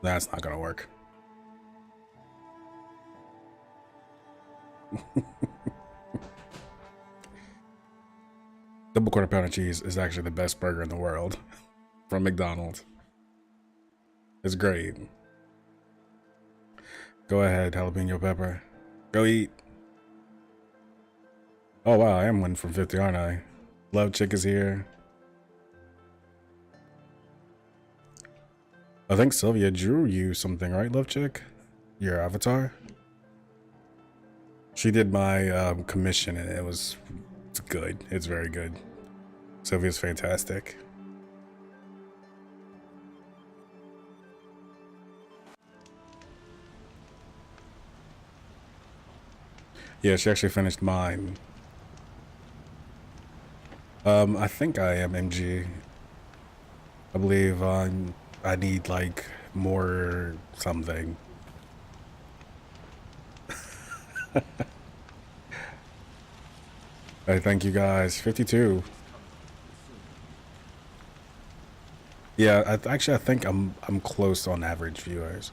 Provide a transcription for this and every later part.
That's not gonna work. Double quarter pounder cheese is actually the best burger in the world from McDonald's. It's great. Go ahead, jalapeno pepper. Go eat. Oh wow, I am 1 from 50, aren't I? Love Chick is here. I think Sylvia drew you something, right, Love Chick? Your avatar? She did my commission and it's good. It's very good. Sylvia's fantastic. Yeah, she actually finished mine. I think I am MG. I believe I need like more something. I thank you guys. 52. Yeah, I think I'm close on average viewers.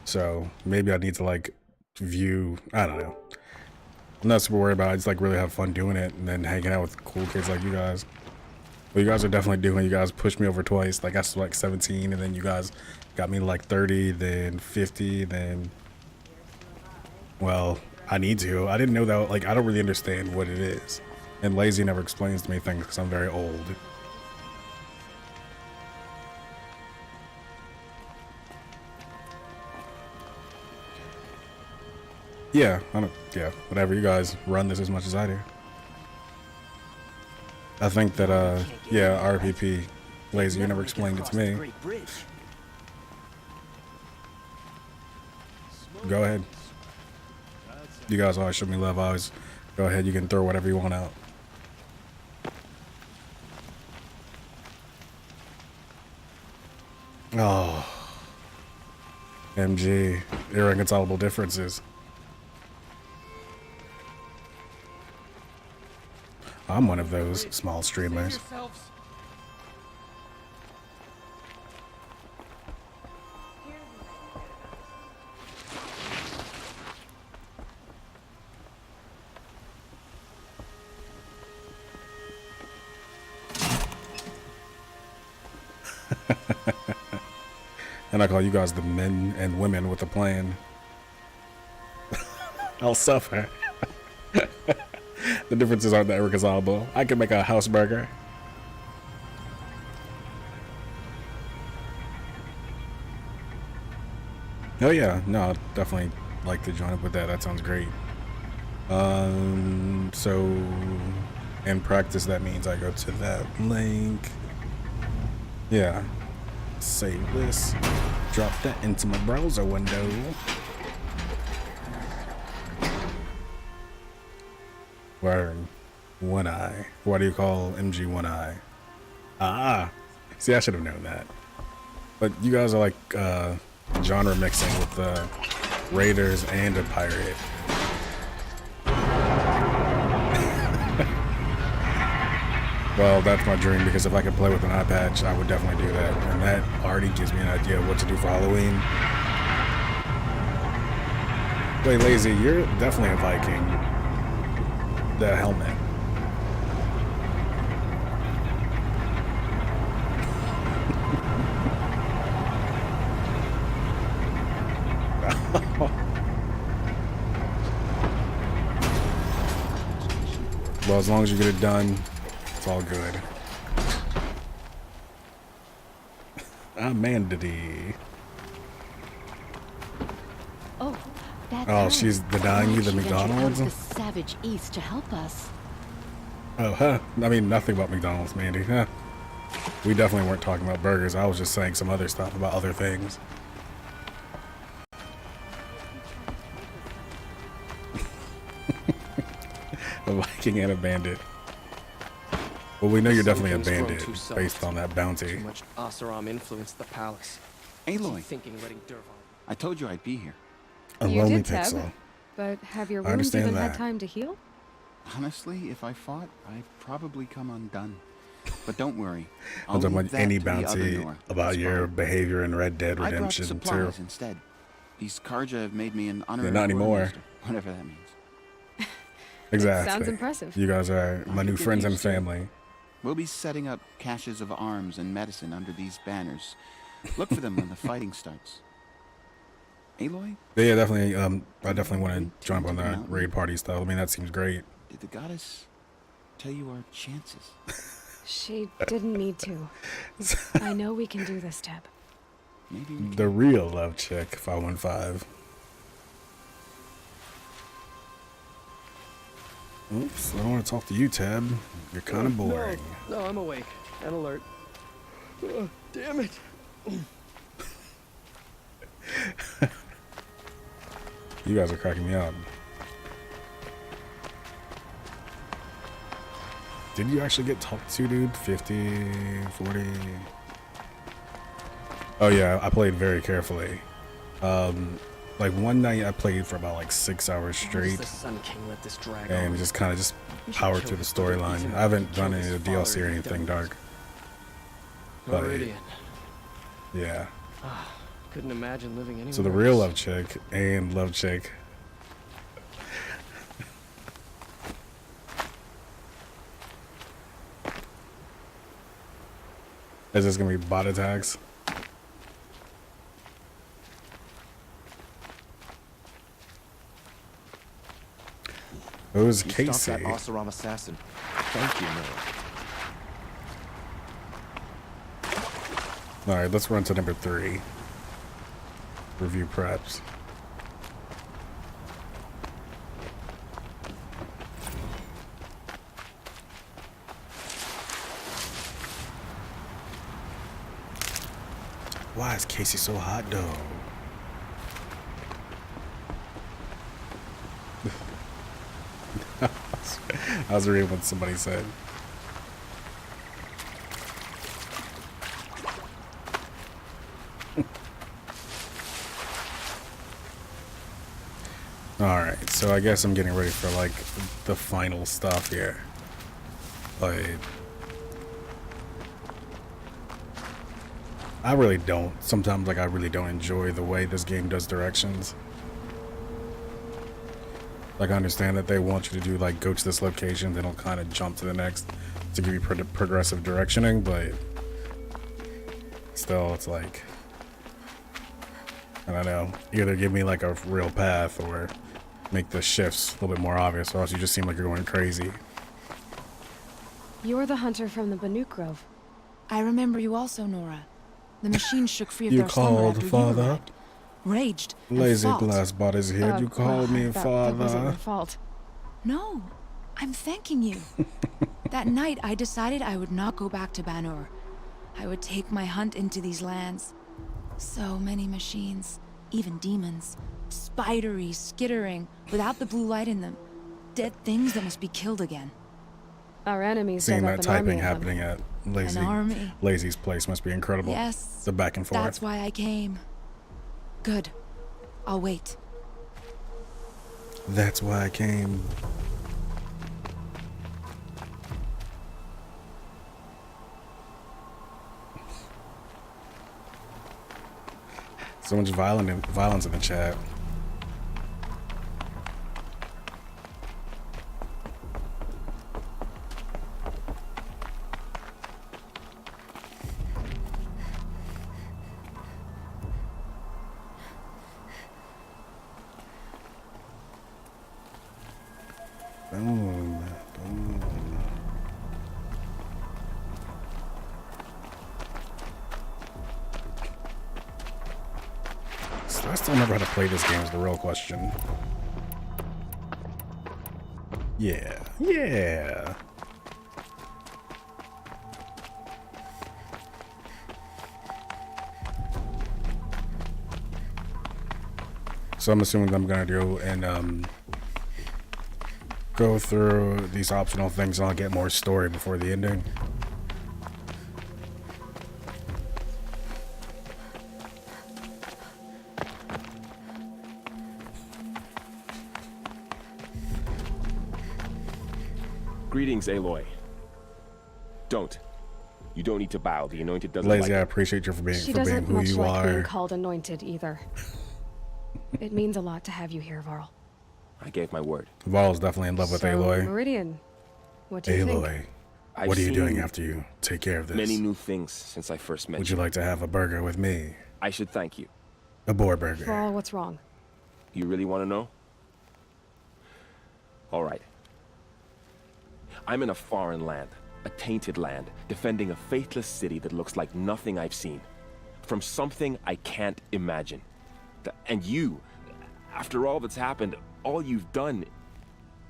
So maybe I need to like view. I don't know. I'm not super worried about it. I just like really have fun doing it and then hanging out with cool kids like you guys. Well, you guys are definitely doing. You guys pushed me over twice. Like I was like 17, and then you guys got me to like 30, then 50, then. Well, I need to. I didn't know that. Like I don't really understand what it is, and Lazy never explains to me things because I'm very old. Yeah, I don't. Yeah, whatever. You guys run this as much as I do. I think that yeah, RPP, Lazy, you never explained it to me. Go ahead. You guys always show me love. I always go ahead. You can throw whatever you want out. Oh, MG, irreconcilable differences. I'm one of those small streamers. And I call you guys the men and women with a plan. I'll suffer. The differences aren't that irreconcilable. I can make a house burger. Oh yeah, no, I'd definitely like to join up with that. That sounds great. So in practice, that means I go to that link. Yeah. Save this. Drop that into my browser window. Word. One Eye. What do you call MG One Eye? Ah. See, I should have known that. But you guys are like genre mixing with the Raiders and a pirate. Well, that's my dream, because if I could play with an eye patch, I would definitely do that. And that already gives me an idea of what to do for Halloween. Wait, Lazy, you're definitely a Viking. The helmet. Well, as long as you get it done, it's all good. Amanda-D. Oh, that's Oh, her. she's denying you the She ventured out McDonald's? of the savage east to help us. Oh, huh. I mean, nothing about McDonald's, Mandy. Huh. We definitely weren't talking about burgers. I was just saying some other stuff about other things. A Viking and a bandit. Well, we know you're definitely a bandit based on that bounty. Too much Oseram influenced the palace. Aloy, Thinking letting Durval. I told you I'd be here. A You lonely did, Teb, pixel. but have your I wounds understand even had that. time to heal? Honestly, if I fought, I'd probably come undone. But don't worry. I'm I'll talking leave about that any to the other bounty Nora, about this your part. behavior in Red Dead I brought Redemption 2. supplies instead. These Karja have made me an honorary not anymore. quartermaster, whatever that means. Exactly. Sounds impressive. You guys are my I new could get friends and used to it. family. We'll be setting up caches of arms and medicine under these banners. Look for them when the fighting starts. Aloy, Yeah, definitely. I definitely want Wait to jump on till the that mountain. raid party stuff. I mean, that seems great. did the goddess tell you our chances? She didn't need to. I know we can do this, Teb. Maybe we The real love chick, 515. Oops, I don't want to talk to you, Tab. You're kind of boring. No, I'm awake and alert. Damn it. You guys are cracking me up. Did you actually get talked to, dude? 50, 40? Oh yeah, I played very carefully. Like one night I played for about like 6 hours Why does straight the Sun King let this drag and on? just kind of just We should powered kill through the this stupid storyline. reason I haven't he done killed any his of the DLC or father and anything devils. dark. but- Meridian. Yeah. Couldn't imagine living anywhere So the real else. love chick and love chick. Is this gonna be bot attacks? Who's You Casey? stopped that Oseram assassin. Thank you, Noah. Alright, let's run to number 3. Review preps. Why is Casey so hot though? I was reading what somebody said. Alright, so I guess I'm getting ready for like the final stuff here. Like, I really don't. Sometimes like I really don't enjoy the way this game does directions. Like I understand that they want you to do like go to this location, then it'll kind of jump to the next to give you progressive directioning, but still it's like, I don't know, either give me like a real path or make the shifts a little bit more obvious, or else you just seem like you're going crazy. You're the hunter from the Banuk Grove. I remember you also, Nora. The machine shook free of You their slumber called, after Father? you arrived. Raged and Lazy fought. glass body's here. You called me That wasn't your father. fault. No, I'm thanking you. That night, I decided I would not go back to Banur. I would take my hunt into these lands. So many machines, even demons. Spidery, skittering, without the blue light in them. Dead things that must be killed again. Our enemies Seeing dug that up an army typing of them. happening at An army. Lazy's place must be incredible. Yes, The back and forth. that's why I came. Good. I'll wait. That's why I came. So much violence in the chat. Boom, boom. So I still never how to play this game is the real question. Yeah, yeah. So I'm assuming I'm gonna go and go through these optional things and I'll get more story before the ending. Greetings, Aloy. Don't. You don't need to bow. The Anointed doesn't Lazy, like I it. appreciate you for being She for being doesn't who much you like being are. called anointed either. It means a lot to have you here, Varl. I gave my word. Val's definitely in love with So, Aloy. Meridian, what do you think? Aloy, I've what are you doing seen after you take care of this? Many new things since I first met Would you like to have a burger with me? I should thank you. A boar burger. Varl, what's wrong? You really want to know? All right. I'm in a foreign land, a tainted land, defending a faithless city that looks like nothing I've seen. From something I can't imagine. And you, after all that's happened, all you've done,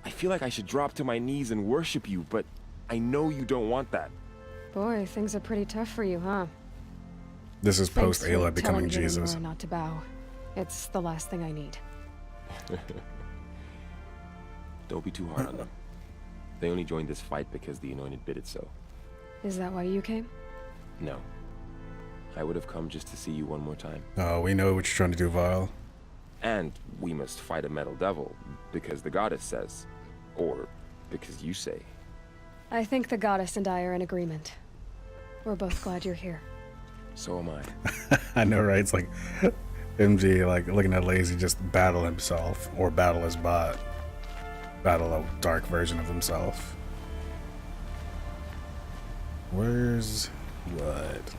I feel like I should drop to my knees and worship you, but I know you don't want that. Boy, things are pretty tough for you, huh? This is Thanks post for Aloy becoming telling Jin and Jesus. Laura not to bow. It's the last thing I need. Don't be too hard on them. They only joined this fight because the Anointed bid it so. Is that why you came? No. I would have come just to see you one more time. Oh, we know what you're trying to do, Val. And we must fight a metal devil, because the goddess says. Or because you say. I think the goddess and I are in agreement. We're both glad you're here. So am I. I know, right? It's like MG, like looking at Lazy just battle himself or battle his bot. Battle a dark version of himself. Where's what?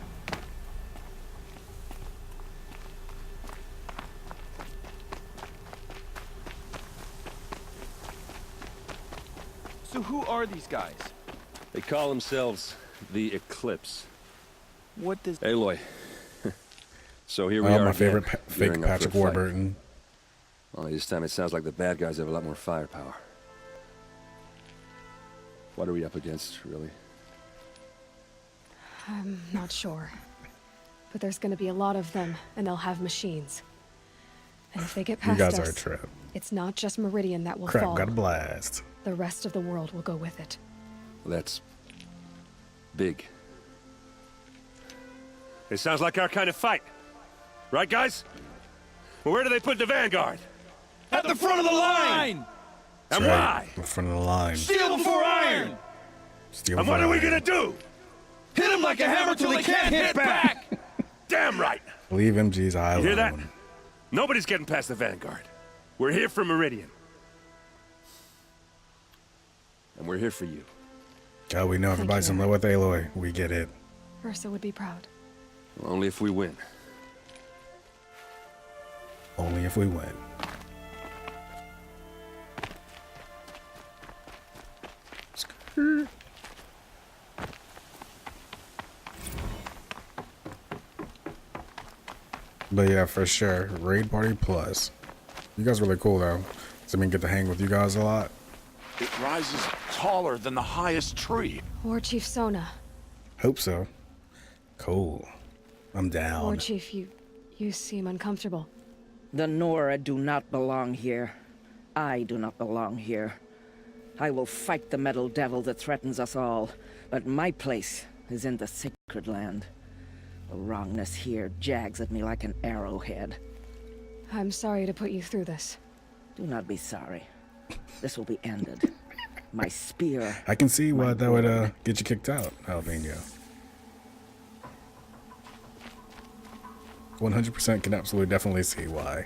So who are these guys? They call themselves the Eclipse. What does... Aloy. So here we Oh, are my again, favorite fake gearing up for a Patrick fight. Warburton. Only this time it sounds like the bad guys have a lot more firepower. What are we up against, really? I'm not sure. But there's gonna be a lot of them, and they'll have machines. And if they get You past guys are a us, trip. it's not just Meridian that will Crap, fall. got a blast. The rest of the world will go with it. Well, that's... big. It sounds like our kind of fight. Right, guys? Well, where do they put the Vanguard? At the front of the line! And That's right, why? in front of the line. Steel before iron! Steel And what are we fire. gonna do? Hit him like a hammer till he can't hit back! Damn right! Leave MG's eye You hear that? alone. Nobody's getting past the Vanguard. We're here for Meridian. And we're here for you. Oh, we know everybody's in you. love with Aloy. We get it. Ursa would be proud. Well, only if we win. Only if we win. But yeah, for sure. Raid Party Plus. You guys are really cool though. So I mean, get to hang with you guys a lot. It rises taller than the highest tree. War Chief Sona. Hope so. Cool. I'm down. War Chief, you seem uncomfortable. The Nora do not belong here. I do not belong here. I will fight the metal devil that threatens us all, but my place is in the sacred land. The wrongness here jags at me like an arrowhead. I'm sorry to put you through this. Do not be sorry. This will be ended. My spear. I can see why that would get you kicked out, Jalapeno. 100% can absolutely definitely see why.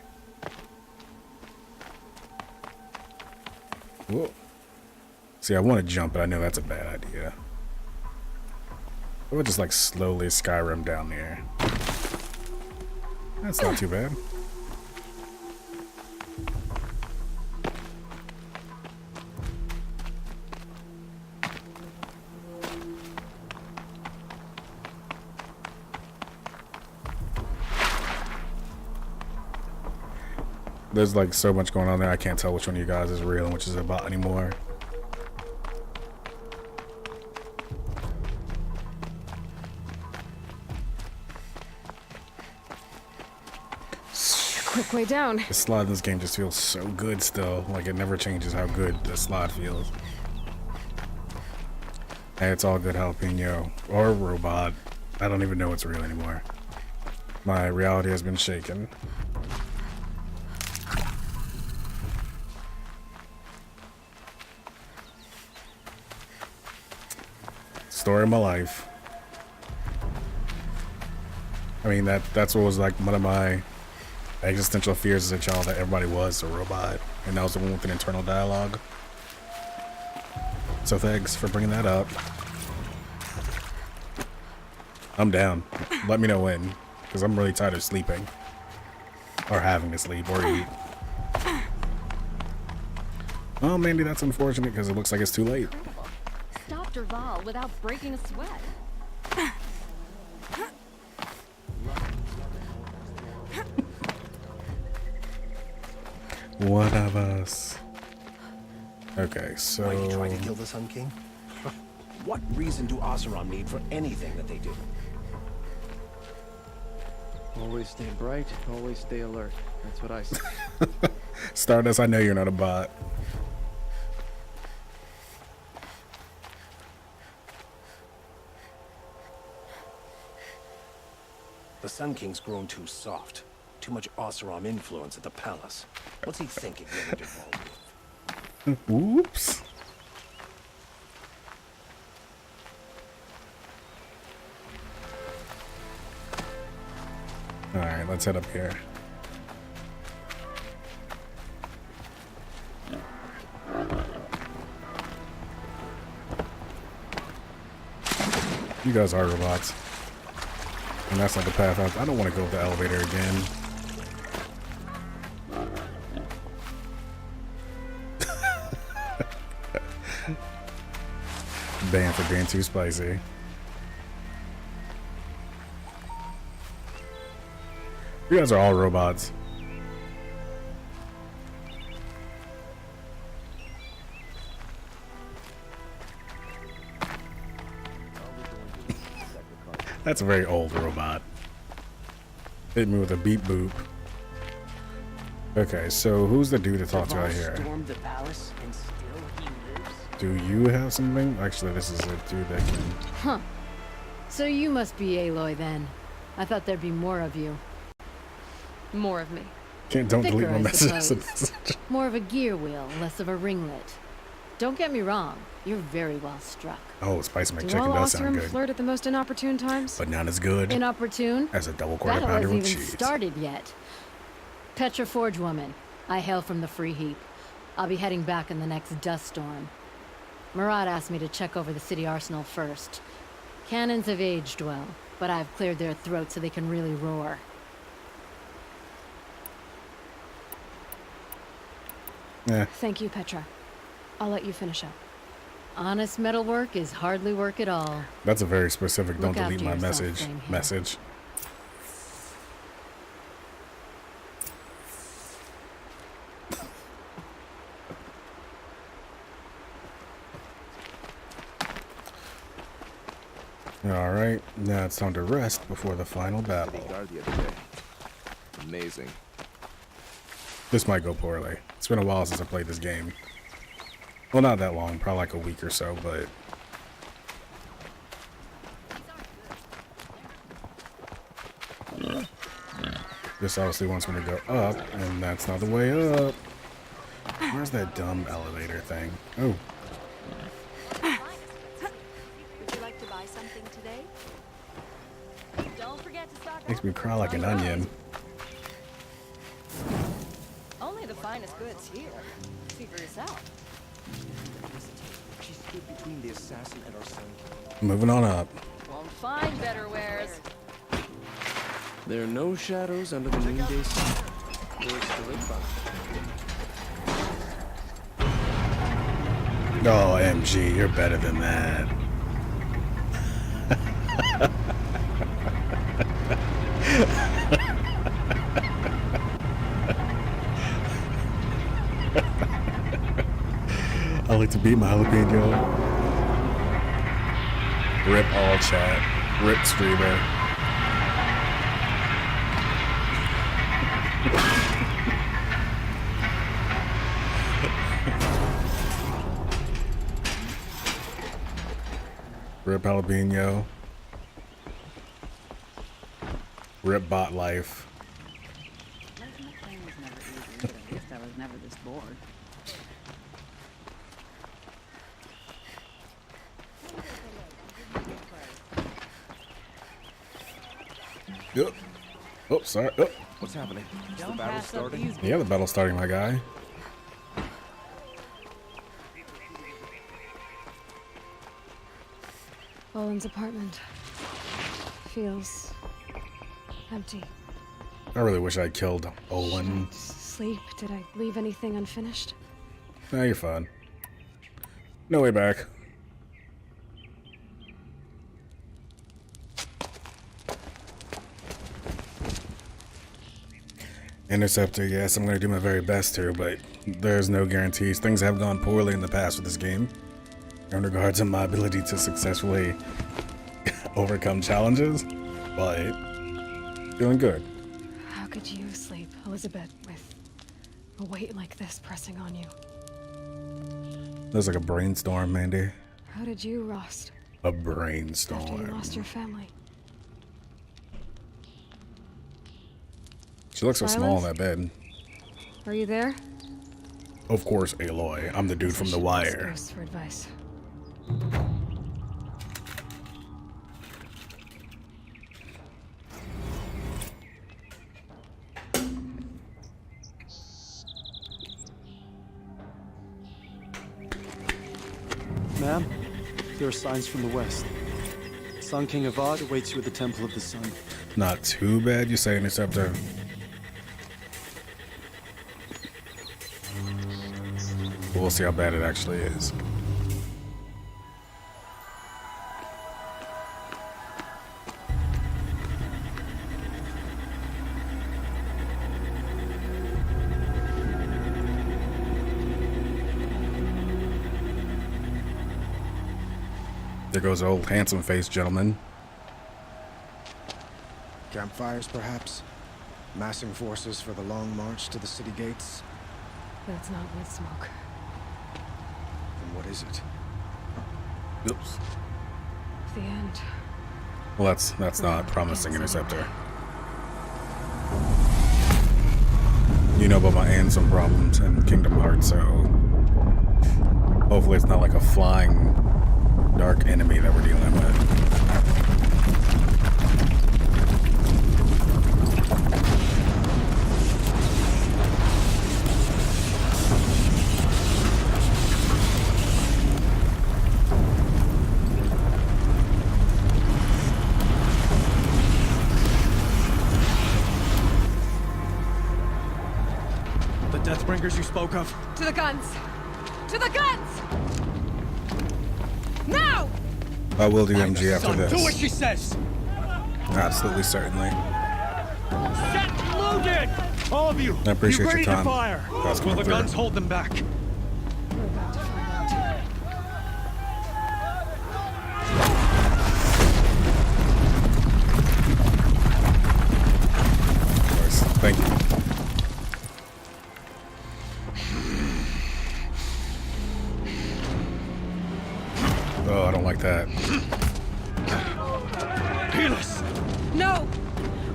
Whoa. See, I want to jump, but I know that's a bad idea. I would just like slowly Skyrim down there. That's not too bad. There's like so much going on there, I can't tell which one of you guys is real and which is a bot anymore. Quick way down. The slide in this game just feels so good still. Like it never changes how good the slide feels. Hey, it's all good, Jalapeno. Or robot. I don't even know what's real anymore. My reality has been shaken. Story of my life. I mean, that's what was like one of my existential fears as a child, that everybody was a robot, and that was the one with an internal dialogue. So thanks for bringing that up. I'm down. Let me know when, because I'm really tired of sleeping. Or having to sleep or eat. Oh, Mandy, that's unfortunate because it looks like it's too late. Stop Derval without breaking a sweat. One of us. Okay, so... Why are you trying to kill the Sun King? What reason do Oseram need for anything that they do? Always stay bright, always stay alert. That's what I say. Stardust, I know you're not a bot. The Sun King's grown too soft. Too much Oseram influence at the palace. What's he thinking getting involved with? Whoops. Alright, let's head up here. You guys are robots. And that's not the path. I don't want to go with the elevator again. Banned for being too spicy. You guys are all robots. That's a very old robot. Hit me with a beep boop. Okay, so who's the dude to talk to out here? Stormed the palace and still he lives? Do you have something? Actually, this is a dude that can... Huh. So you must be Aloy then. I thought there'd be more of you. More of me. Don't delete Thicker, my I message. suppose. More of a gear wheel, less of a ringlet. Don't get me wrong, you're very well struck. Oh, Spicy Do McChicken all does sound Oseram good. flirt at the most inopportune times? But not as good Inopportune? as a double quarter That pounder hasn't with even cheese. started yet. Petra Forge woman. I hail from the Free Heap. I'll be heading back in the next dust storm. Murad asked me to check over the city arsenal first. Cannons have aged well, but I've cleared their throats so they can really roar. Yeah. Thank you, Petra. I'll let you finish up. Honest metalwork is hardly work at all. That's a very specific Look don't delete after my yourself, message same here. message. Alright, now it's time to rest before the final battle. Amazing. This might go poorly. It's been a while since I played this game. Well, not that long, probably like a week or so, but... This obviously wants me to go up, and that's not the way up. Where's that dumb elevator thing? Oh. Would you like to buy something today? Don't forget to stock Makes me cry like an onion. Only the finest goods here. See for yourself. She stood between the assassin and our Sun King. Moving on up. Won't find better wares. There are no shadows under the noonday sun. Words to live by. Oh, MG, you're better than that. I like to beat my jalapeno. Rip all chat. Rip streamer. Rip jalapeno. Rip bot life. At least I was never this bored. Yep. Oh, sorry. Oh. What's happening? Is the Don't battle pass up starting? these. Yeah, the battle's starting, my guy. Owen's apartment feels empty. I really wish I killed Olin. Sleep? Did I leave anything unfinished? Nah, you're fine. No way back. Interceptor, yes, I'm gonna do my very best to, but there's no guarantees. Things have gone poorly in the past with this game in regards to my ability to successfully overcome challenges, but feeling good. How could you sleep, Elizabeth, with a weight like this pressing on you? There's like a brainstorm, Mandy. How did you, Rost? A After you brainstorm. lost your family. She looks so small in that bed. Are you there? Of course, Aloy. I'm the dude from The Wire. Ghost for advice. Ma'am, there are signs from the west. Sun King Avad awaits you at the Temple of the Sun. Not too bad, you say, Interceptor. We'll see how bad it actually is. There goes old handsome-faced gentleman. Campfires, perhaps? Massing forces for the long march to the city gates? That's not with smoke. Then what is it? Oops. The end. Well, that's not promising, Interceptor. You know about my handsome problems in Kingdom Hearts, so hopefully it's not like a flying dark enemy that we're dealing with. The Deathbringers you spoke of? To the guns! To the guns! Now! I will do MG after Son, do what this. she says! Absolutely, certainly. Set loaded! All of you, I appreciate be ready your time. to fire. That's Will coming the through. guns hold them back? We're about to find out. Of course. Thank you. Oh, I don't like that. Healus! No!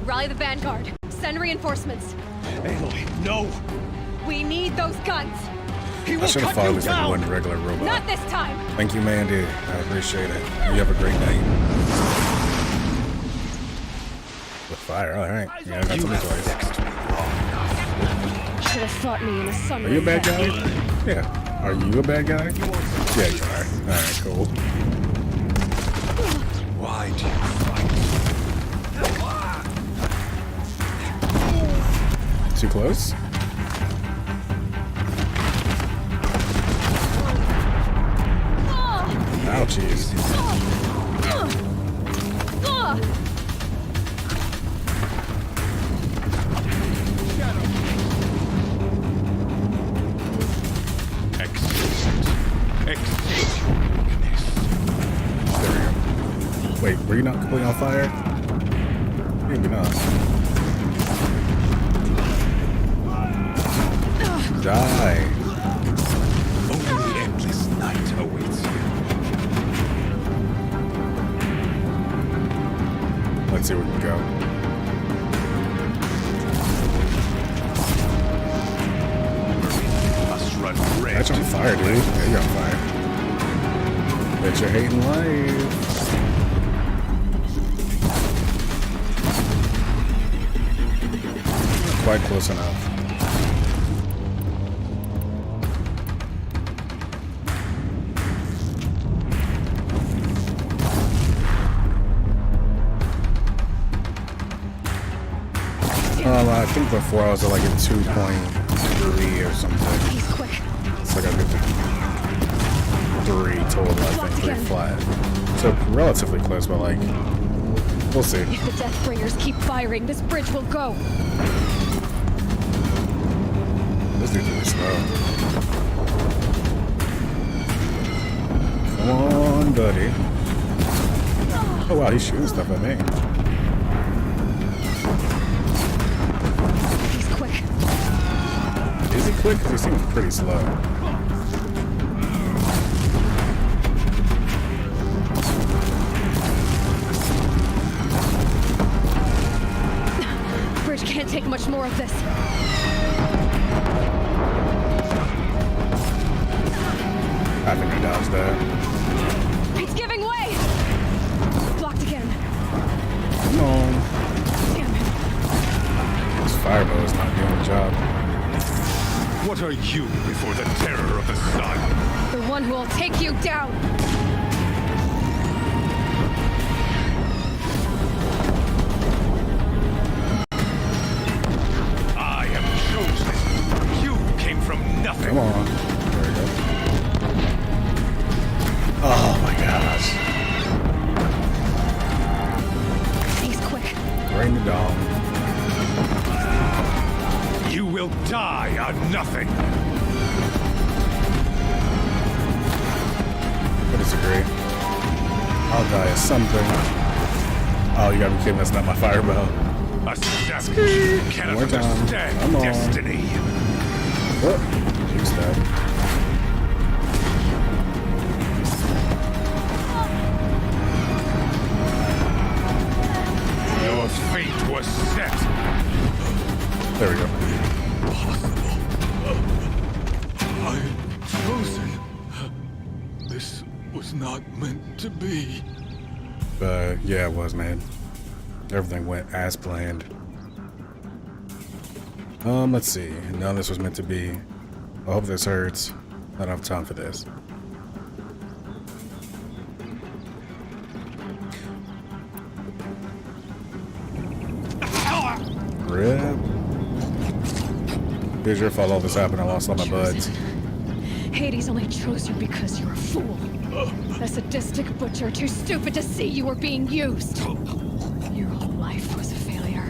Rally the Vanguard. Send reinforcements. Aloy, no! We need those guns. He I will should have cut thought it you was like down! one regular robot. Not this time. Thank you, Mandy. I appreciate it. You have a great night. With fire, alright. Yeah, I got something twice. Should have fought me in a sun. Are you a bad guy? Yeah. Are you a bad guy? Yeah, you are. Alright, cool. Why do you fight? Too close? Ouchies. There we go. Wait, were you not completely on fire? Maybe not. Die. Only endless night awaits you. Let's see where we can go. Must run red. That's on fire, dude. Yeah, you're on fire. Bet you're hating life. quite close enough. I think before I was at like a 2.3 or something. He's quick. It's like a 3 total, I think, 3 flat. So relatively close, but like, we'll see. If the Deathbringers keep firing, this bridge will go. This dude's really slow. Come on, buddy. Oh wow, he's shooting stuff at me. He's quick. Is he quick? Because he seems pretty slow. Bridge can't take much more of this. I think I dodged that. It's giving way! Blocked again. Come on. Damn it. This fireball is not doing the job. What are you before the terror of the sun? The one who will take you down! I am chosen. You came from nothing. Come on. There we go. Oh my gosh. He's quick. Bring it down. You will die on nothing. I disagree. I'll die of something. Oh, you gotta be kidding, that's not my fireball. Assassin cannot One more time. understand Come on. destiny. Oh, juice that. Your fate was set. There we go. I am chosen. This was not meant to be. Yeah, it was, man. Everything went as planned. Let's see. None of this was meant to be. I hope this hurts. I don't have time for this. Rip. Here's your fault all this happened. I lost all my buds. Hades only chose you because you're a fool. A sadistic butcher too stupid to see you were being used. Your whole life was a failure.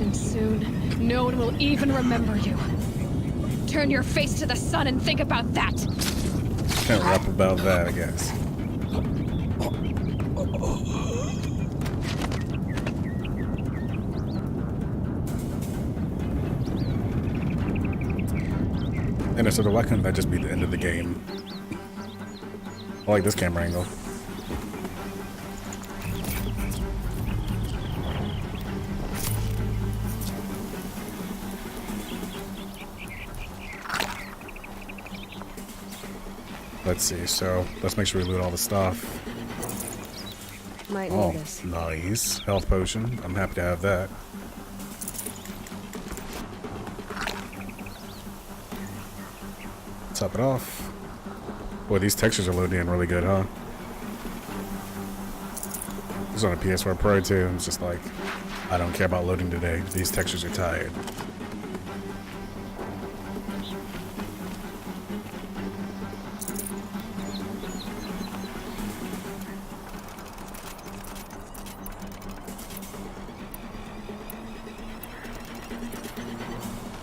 And soon, no one will even remember you. Turn your face to the sun and think about that. Can't rap about that, I guess. And so why couldn't that just be the end of the game? I like this camera angle. Let's see, so let's make sure we loot all the stuff. Might Oh, need this. nice. Health potion. I'm happy to have that. Top it off. Boy, these textures are loading in really good, huh? This is on a PS4 Pro too. It's just like, I don't care about loading today. These textures are tired.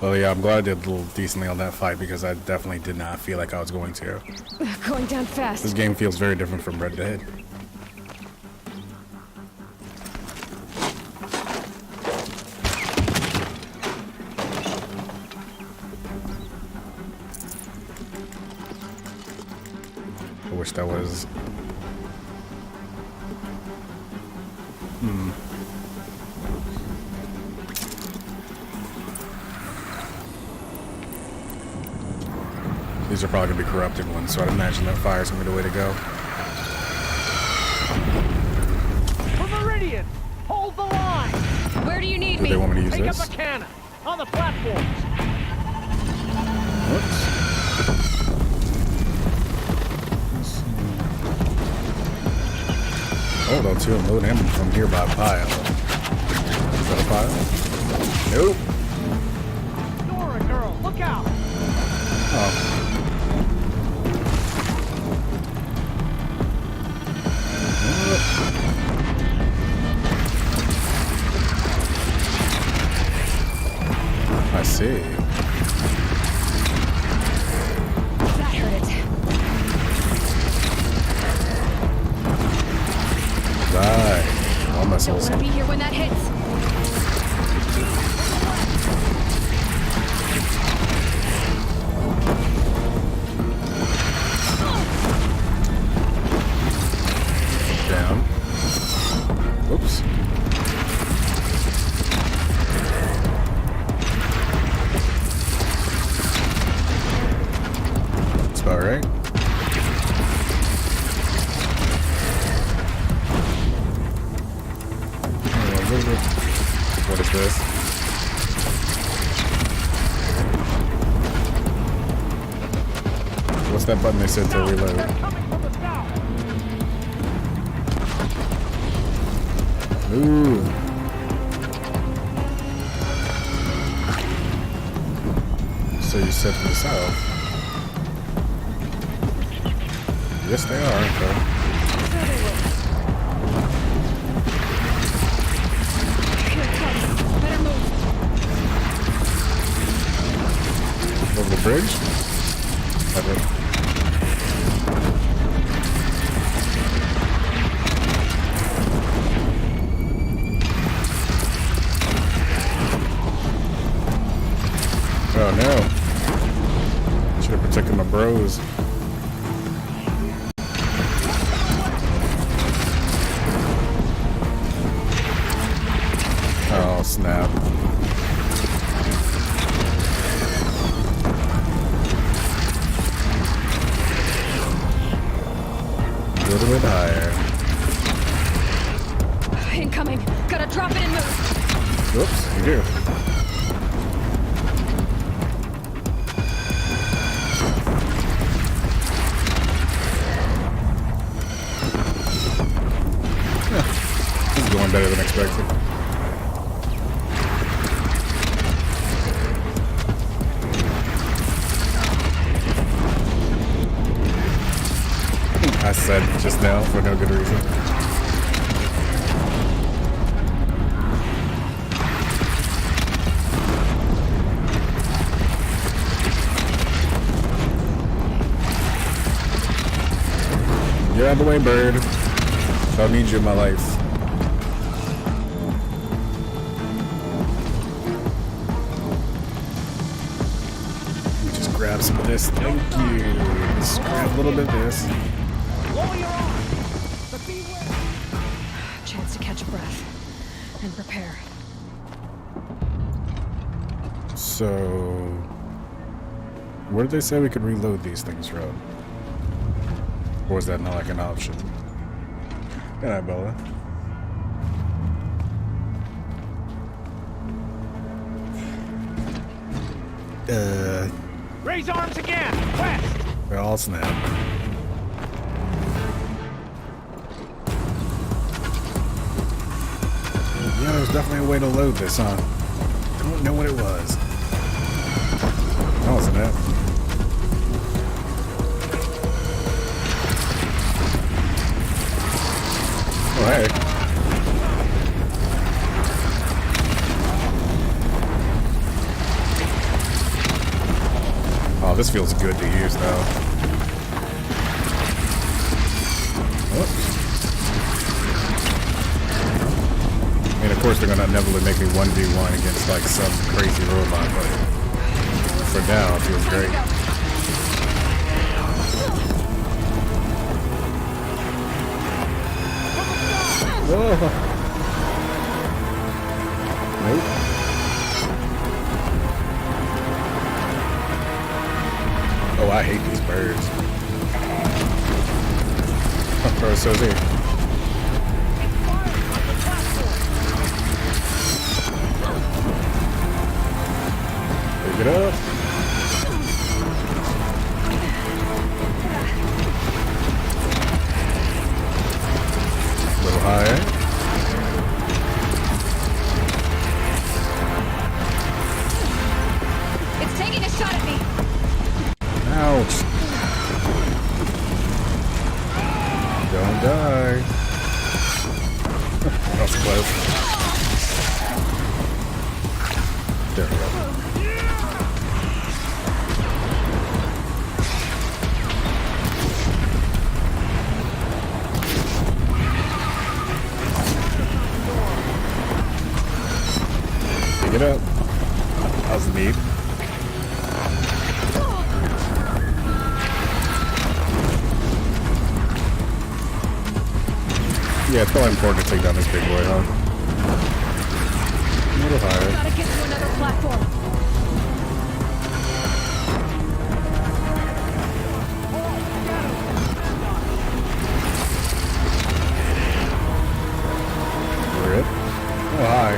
Well, yeah, I'm glad I did a little decently on that fight because I definitely did not feel like I was going to. Going down fast. This game feels very different from Red Dead. I wish that was... These are probably going to be corrupted ones, so I'd imagine that fire's going to be the way to go. For Meridian, hold the line. Where do you need Do me? they want me to use Take this? up a cannon. On the platforms! Whoops. Hold on to and load him from nearby pile. Is that a pile? Nope. Nora, girl, look out! Oh. I see. That hurt it. Die. All missiles. Don't want to be here when that hits. Down. Oops. That's about right. What is this? What's that button they said to reload? Ooh. So you said from the south. Yes, they are, okay. Over the bridge? Oh no. Should have protected my bros. Oh snap. A little bit higher. Incoming. Gotta drop it and move. Whoops, you do. This is going better than expected. I said just now for no good reason. Get out of the way, bird. Don't need you in my life. Let me just grab some of this. Thank you. Just grab a little bit of this. Chance to catch a breath and prepare. So, where did they say we could reload these things from? Or was that not like an option? Good night, Bella. Raise arms again! West! They're all snap. Yeah, there's definitely a way to load this, huh? Don't know what it was. That wasn't it. Oh, hey. Oh, this feels good to use, though. Whoops. I mean, of course, they're gonna inevitably make me 1v1 against, like, some crazy robot, but for now, it feels great. Whoa. Nope. Oh, I hate these birds. Oh, so is he. Get up. A little higher. It's taking a shot at me. Ouch. Don't die. That was close. There we go. Pick it up. That was neat. Yeah, it's probably important to take down this big boy, huh? A little higher. Gotta get to another platform. Rip. Oh, hi.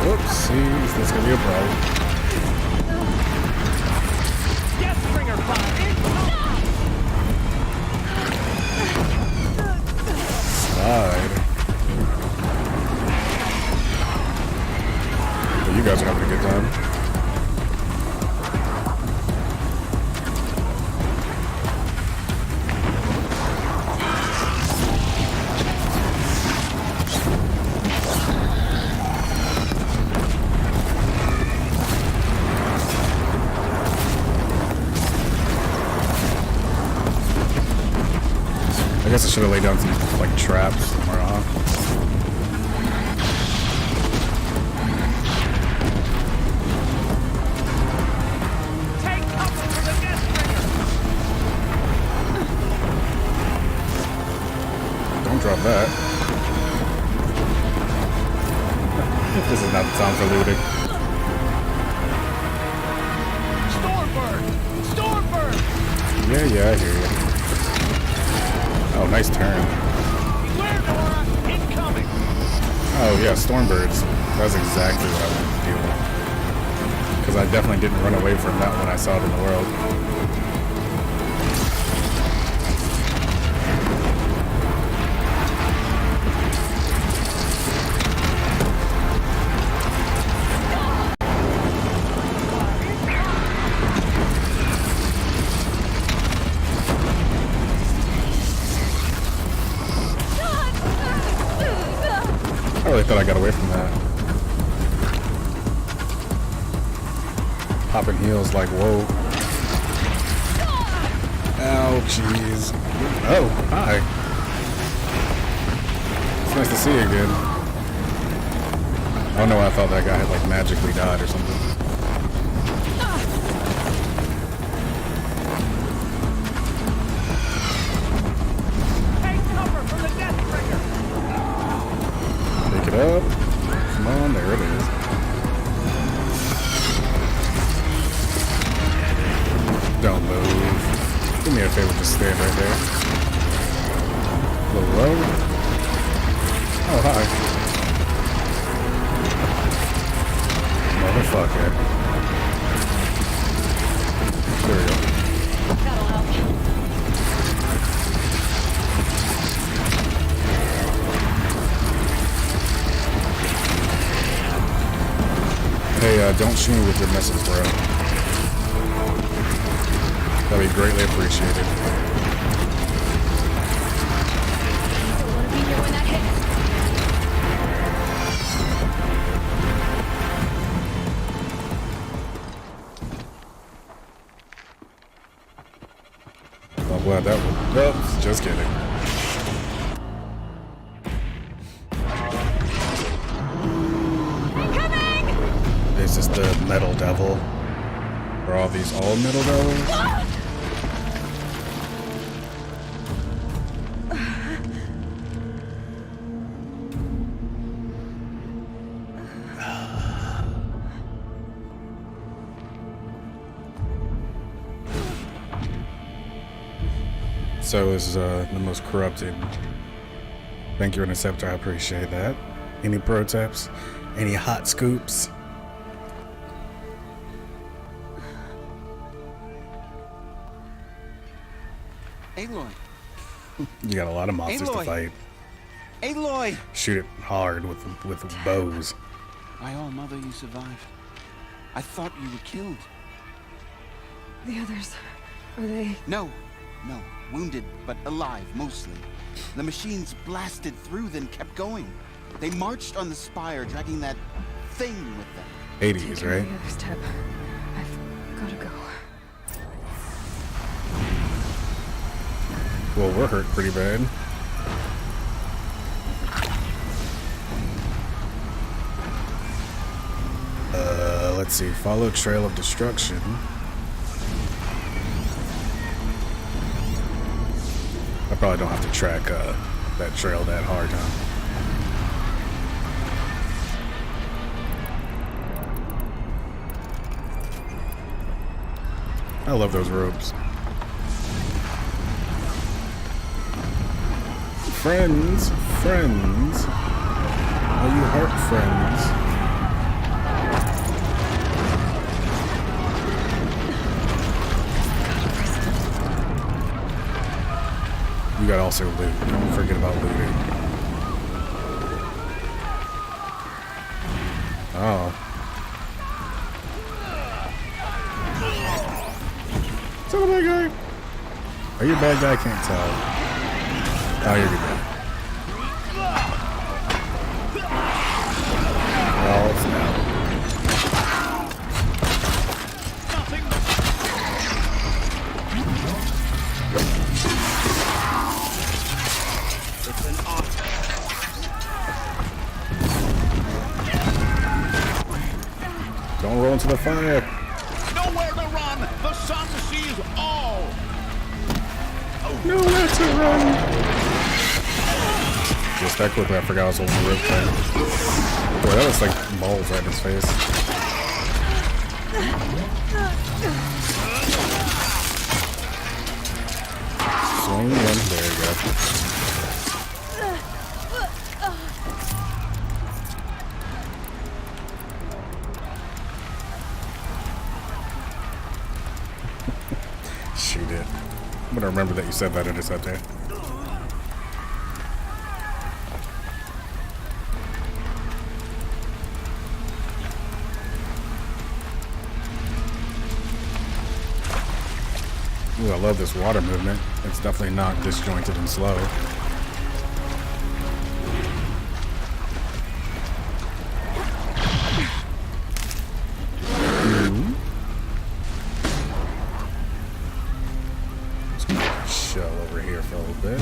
Oopsies, that's gonna be a problem. Deathbringer fire! Slide. Well, you guys are having a good time. I guess I should have laid down some like traps somewhere, huh? Take cover from the Deathbringer! Don't drop that. This is not the time for looting. Stormbird! Stormbird! Yeah, I hear you. Oh, nice turn. Beware, Nora! Incoming! Oh yeah, Stormbirds. That's exactly what I wanted to deal with. Because I definitely didn't run away from that when I saw it in the world. I really thought I got away from that. Popping heels like, whoa. Ow, jeez. Oh, hi. It's nice to see you again. Oh no, I thought that guy had like magically died or something. Take cover from the Deathbringer! Pick it up. Come on, there it is. Don't move. Do me a favor, just stand right there. A little low. Oh, hi. Motherfucker. There we go. That'll help. Hey, don't shoot me with your missiles, bro. That'd be greatly appreciated. Don't want to be here when that hits. I'm glad that one. Nope, just kidding. It's just the metal devil. Are all these all middle devils? So this is the most corrupted. Thank you, Interceptor. I appreciate that. Any pro tips? Any hot scoops? Aloy. You got a lot of monsters to fight. Aloy! Shoot it hard with bows. My own mother, you survived. I thought you were killed. The others, are they? No. Wounded, but alive, mostly. The machines blasted through, then kept going. They marched on the spire, dragging that thing with them. 80s, right? The other step. I've gotta go. Well, we're hurt pretty bad. Let's see. Follow trail of destruction. I probably don't have to track that trail that hard, huh? I love those ropes. Friends. Are you heart friends? You got also loot. Don't forget about looting. Oh. Is that a bad guy? Are you a bad guy? I can't tell. Oh, you're a good guy. Oh, snap. Don't roll into the fire. Nowhere to run! The sun sees all! Nowhere to run! Just that quickly, I forgot I was holding the rope thing. Boy, that looks like balls right in his face. Swing in. There you go. Shoot it. I'm gonna remember that you said that Interceptor. Ooh, I love this water movement. It's definitely not disjointed and slow. Shell over here for a little bit.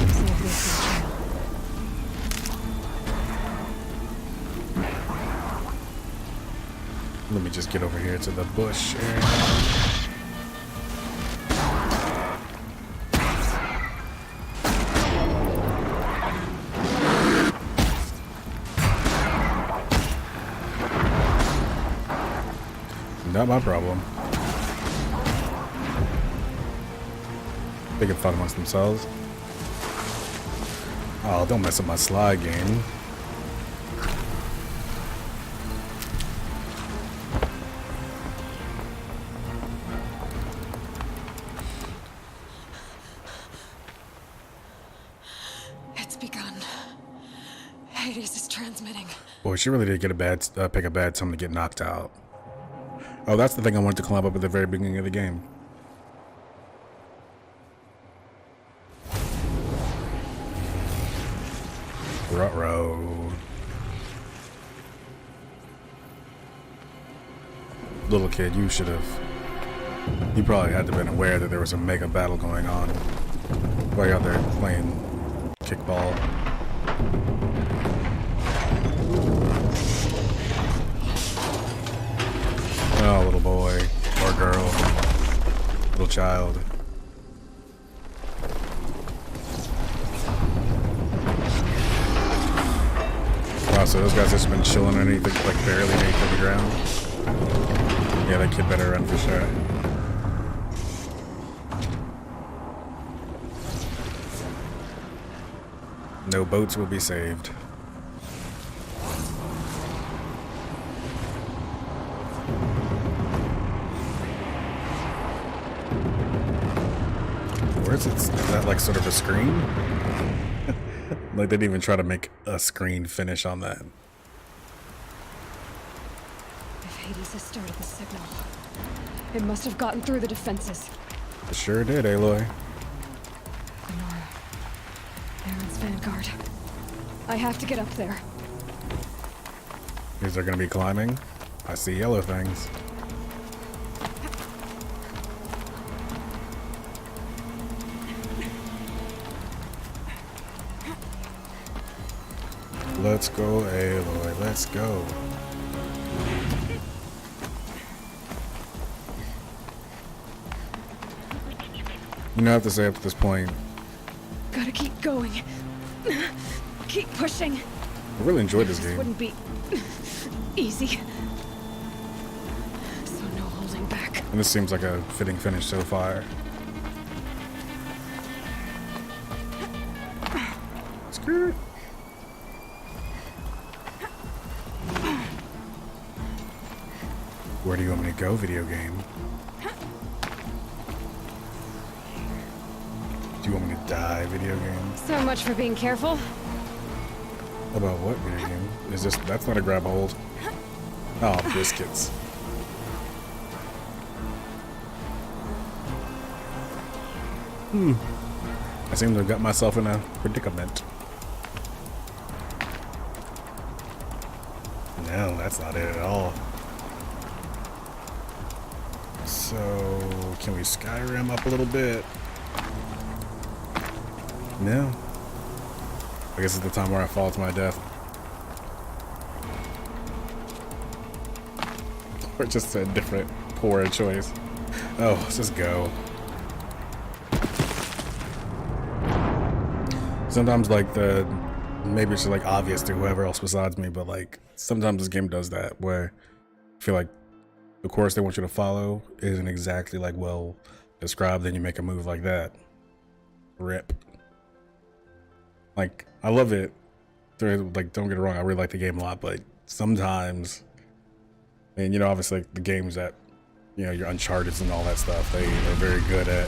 Let me just get over here to the bush area. Not my problem. They can fight amongst themselves. Oh, don't mess up my slide game. It's begun. Hades is transmitting. Boy, she really did get a bad pick a bad time to get knocked out. Oh, that's the thing I wanted to climb up at the very beginning of the game. Ruh-roh. Little kid, you should have. You probably had to have been aware that there was a mega battle going on while you're out there playing kickball. Oh, little boy or girl. child. Wow, so those guys just been chilling underneath, like barely underneath the ground. Yeah, that kid better run for sure. No boats will be saved. Where's it? Is that like sort of a screen? Like they didn't even try to make a screen finish on that. If Hades has started the signal, it must have gotten through the defenses. It sure did, Aloy. Lenora. Aaron's vanguard. I have to get up there. Is there gonna be climbing? I see yellow things. Let's go, Aloy, let's go. You know, I have to say up to this point, Gotta keep going. Keep pushing. I really enjoyed this game. Wouldn't be easy. So no holding back. And this seems like a fitting finish so far. Skirt. Where do you want me to go, video game? Do you want me to die, video game? So much for being careful. About what video game? Is this? That's not a grab hold. Oh, biscuits. I seem to have got myself in a predicament. No, that's not it at all. So, can we Skyrim up a little bit? No. I guess it's the time where I fall to my death. Or just a different, poorer choice. Oh, let's just go. Sometimes, like, maybe it's just, like, obvious to whoever else besides me, but, like, sometimes this game does that, where I feel like the course they want you to follow isn't exactly, like, well described, then you make a move like that. Rip. Like, I love it. Like, don't get it wrong, I really like the game a lot, but sometimes, and, you know, obviously, like, the games that, you know, your Uncharted and all that stuff, they are very good at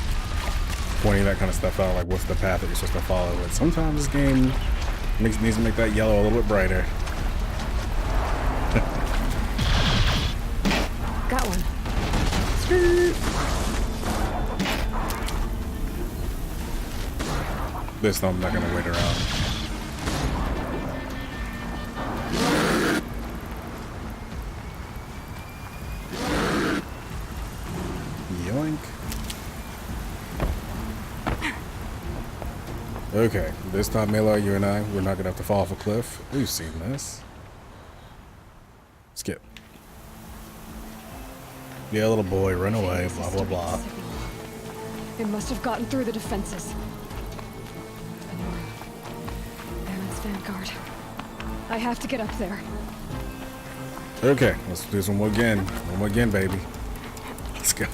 pointing that kind of stuff out, like what's the path that you're supposed to follow. But sometimes this game needs to make that yellow a little bit brighter. Got one. This time I'm not gonna wait around. Yoink. Okay, this time, Aloy, you and I, we're not gonna have to fall off a cliff. We've seen this. Skip. Yeah, little boy, run away, blah, blah, blah. It must have gotten through the defenses. Lenora. Aaron's vanguard. I have to get up there. Okay, let's do this one more again. One more again, baby. Let's go.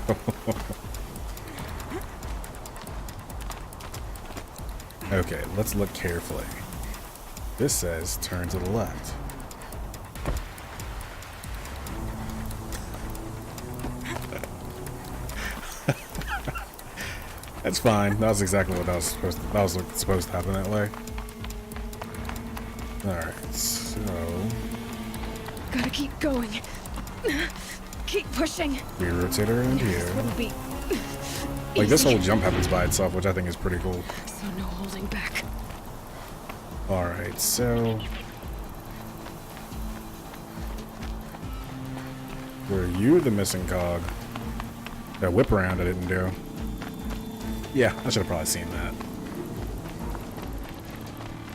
Okay, let's look carefully. This says turn to the left. That's fine. That was exactly what I was supposed to happen that way. Alright, so Gotta keep going. Keep pushing. we rotate around here. Wouldn't be Like this easy. whole jump happens by itself, which I think is pretty cool. So no holding back. Alright, so were you the missing cog? That whip around I didn't do. Yeah, I should have probably seen that.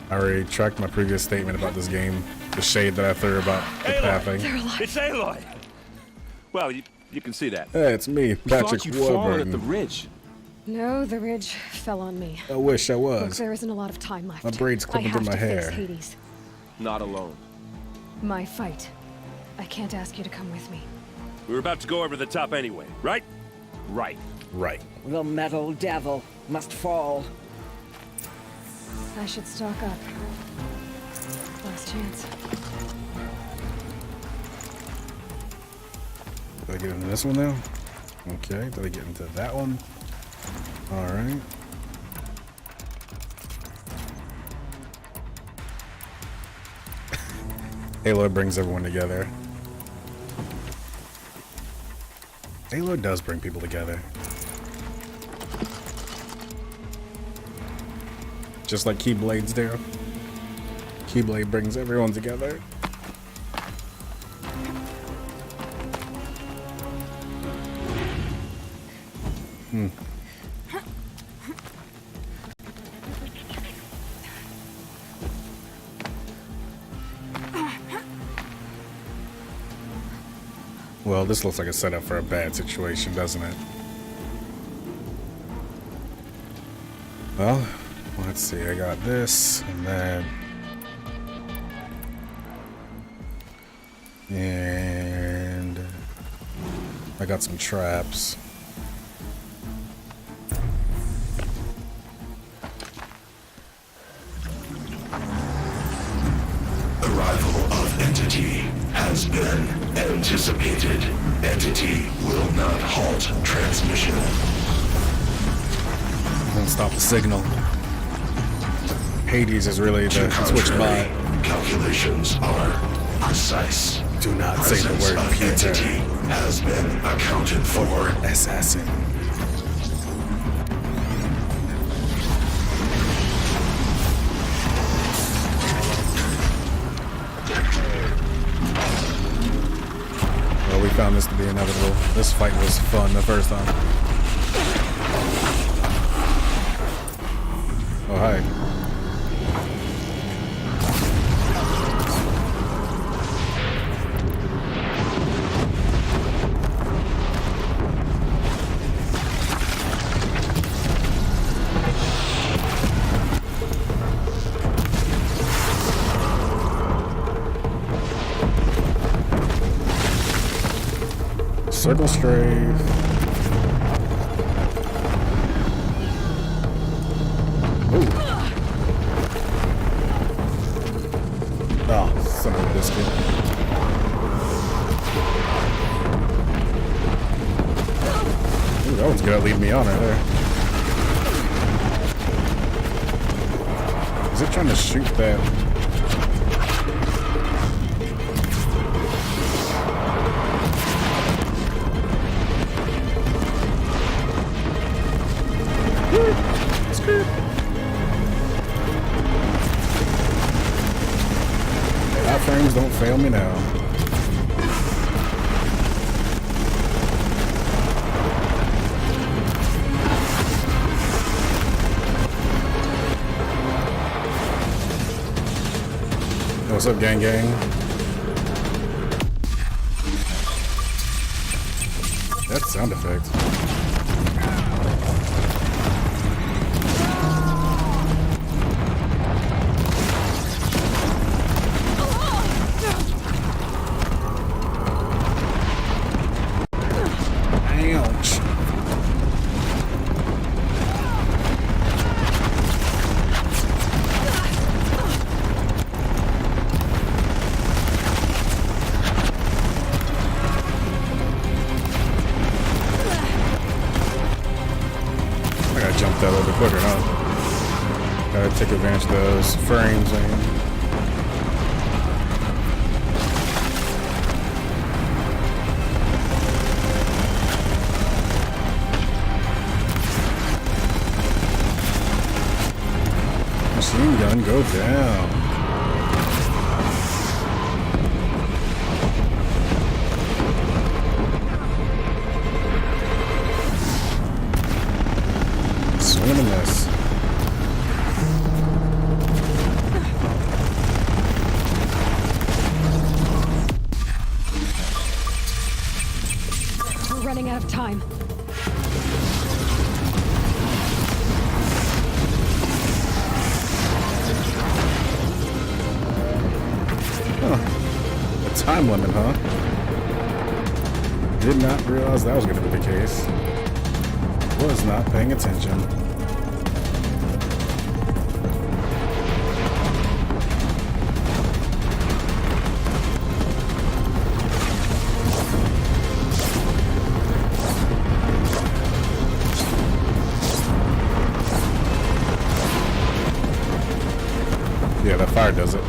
I already tracked my previous statement about this game, the shade that I threw about the pathing. It's Aloy! Well, You can see that. Hey, it's me, We Patrick thought you'd fallen at the Warburton. ridge. No, the ridge fell on me. I wish I Look, was. there isn't a lot of time left. My braids clipping I have through my to hair. face Hades. Not alone. My fight. I can't ask you to come with me. We were about to go over the top anyway, right? Right. Right. The metal devil must fall. I should stock up. Last chance. Did I get into this one now? Okay, did I get into that one? Alright. Halo brings everyone together. Halo does bring people together. Just like Keyblades do. Keyblade brings everyone together. Well, this looks like a setup for a bad situation, doesn't it? Well, let's see. I got this, and then... And... I got some traps. Arrival of Entity has been anticipated. Entity will not halt transmission. Won't stop the signal. Hades is really the switch bot. Calculations are precise. Do not say the Presence word of Peter. Entity has been accounted for. Assassin. Well, we found this to be inevitable. This fight was fun the first time. Oh, hi. Circle strafe. Ooh. Oh, son of a biscuit. Ooh, that one's gonna lead me on right there. Is it trying to shoot that? Frames don't fail me now. What's up, gang gang? That sound effect. Ouch. I gotta jump that a little bit quicker, huh? Gotta take advantage of those frames, man. Machine gun, go down. Swing and a miss. running out of time. Huh. A time limit, huh? Did not realize that was going to be the case. Was not paying attention. Yeah, that fire does it.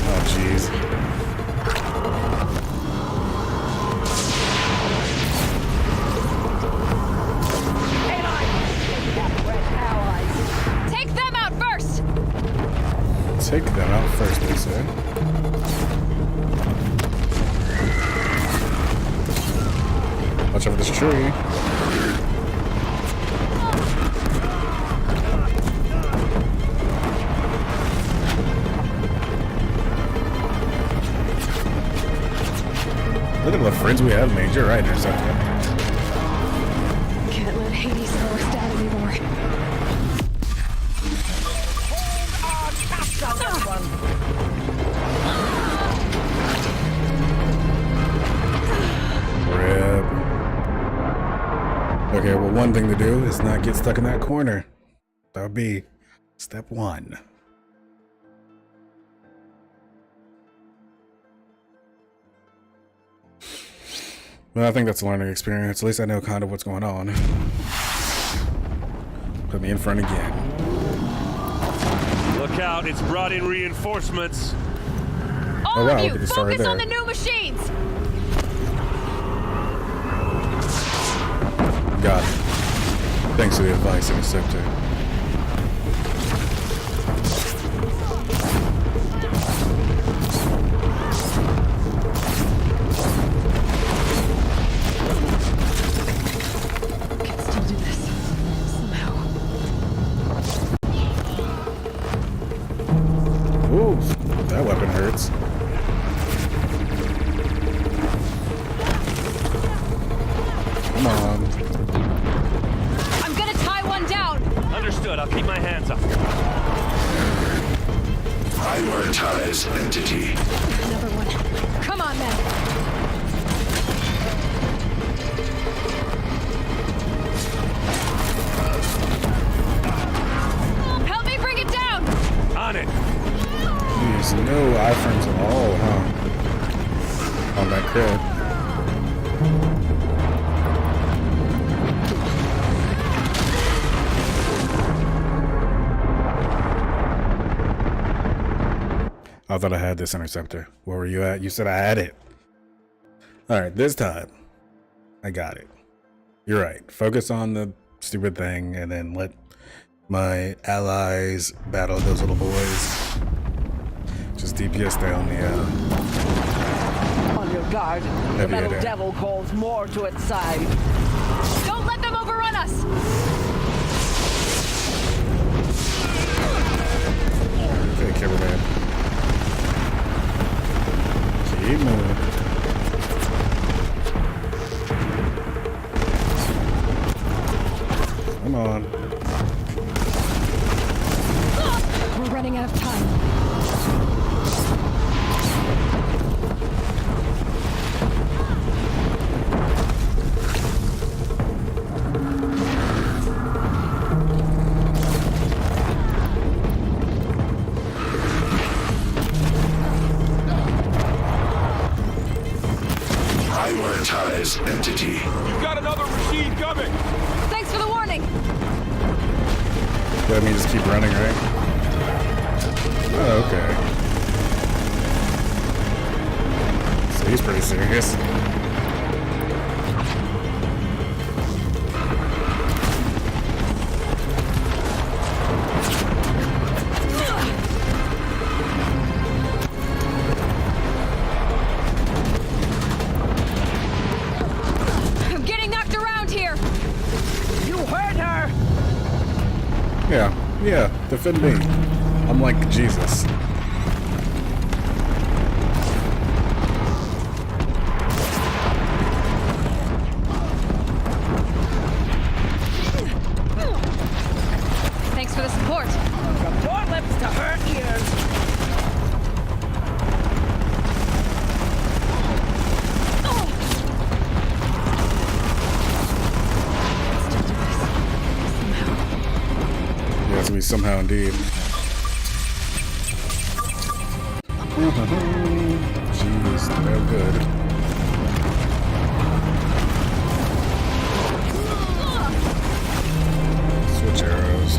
Oh, jeez. Take them out first! Take them out first, they say. Watch over this tree. Look at the friends we have made. You're right, Interceptor. Can't let Hades slow us down anymore. Rip. Okay, well, one thing to do is not get stuck in that corner. That would be step one. Well, I think that's a learning experience. At least I know kind of what's going on. Put me in front again. Look out, it's brought in reinforcements. All wow, of we you, can start right focus on there. the new machines! Got it. Thanks for the advice, Interceptor. Can still do this. Somehow. Ooh, that weapon hurts. Come on. I'm gonna tie one down! Understood, I'll keep my hands up. Prioritize entity. Another one. Come on, then! Help me bring it down! On it. Jeez, no iframes at all, huh? On that crit. I thought I had this Interceptor. Where were you at? You said I had it. Alright, this time. I got it. You're right. Focus on the stupid thing and then let my allies battle those little boys. Just DPS down the On your guard. The heavy metal hitter. devil calls more to its side. Don't let them overrun us! Okay, cameraman. Keep moving. Come on. We're running out of time. Prioritize entity. You've got another machine coming. Thanks for the warning! Let me just keep running, right? Oh, okay. So he's pretty serious. I'm getting knocked around here! You heard her! Yeah, defend me. I'm like Jesus. Thanks for the support. From your lips to her ears. Yeah, it's gonna be somehow indeed. Jeez, no good. Switch arrows.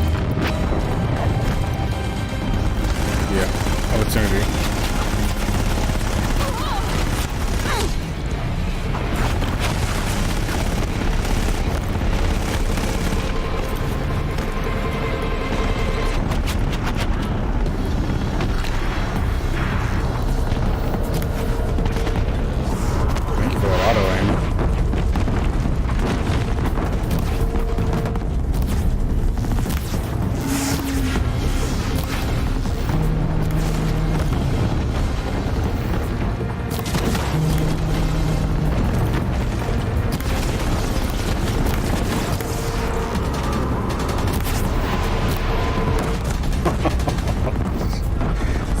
Yeah, opportunity. Thank you for that auto aim.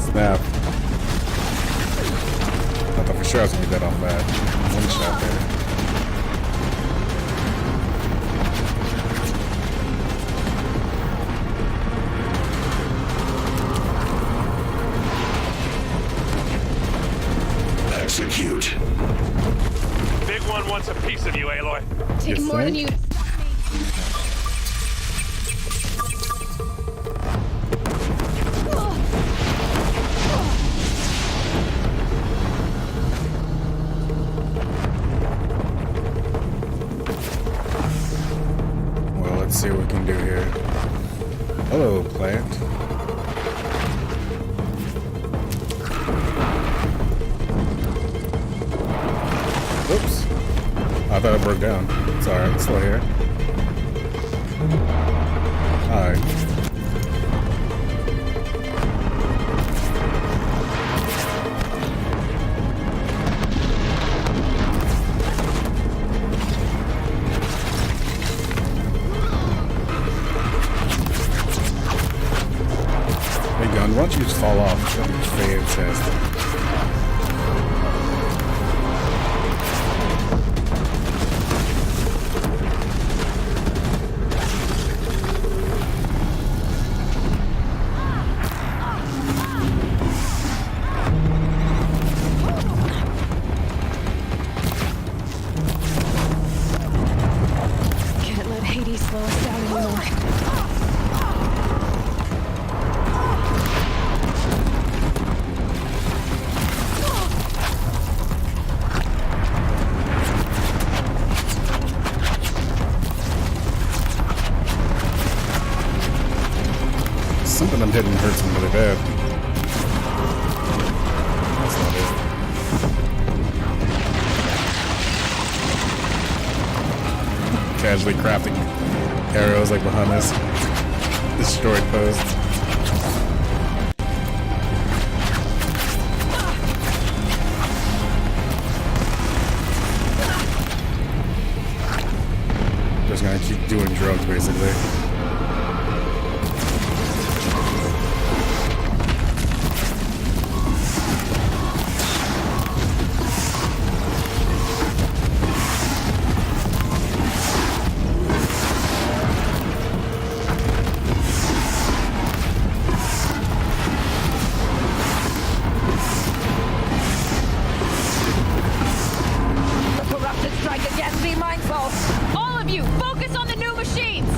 Snap. I thought for sure I was gonna get that off that one shot there. Execute. Big one wants a piece of you, Aloy. Take You more than think? you. Well, let's see what we can do here. Hello, plant. Oops. I thought it broke down. It's alright, it's still here. Alright. Hey, gun, why don't you just fall off? That'd be fantastic. Can't let Hades slow us down anymore. Something I'm hitting hurts me really bad. That's not it. Casually crafting arrows like behind this destroyed post. Just gonna keep doing drugs basically. The corrupted strike again. Be mindful. All of you, focus on the new machines!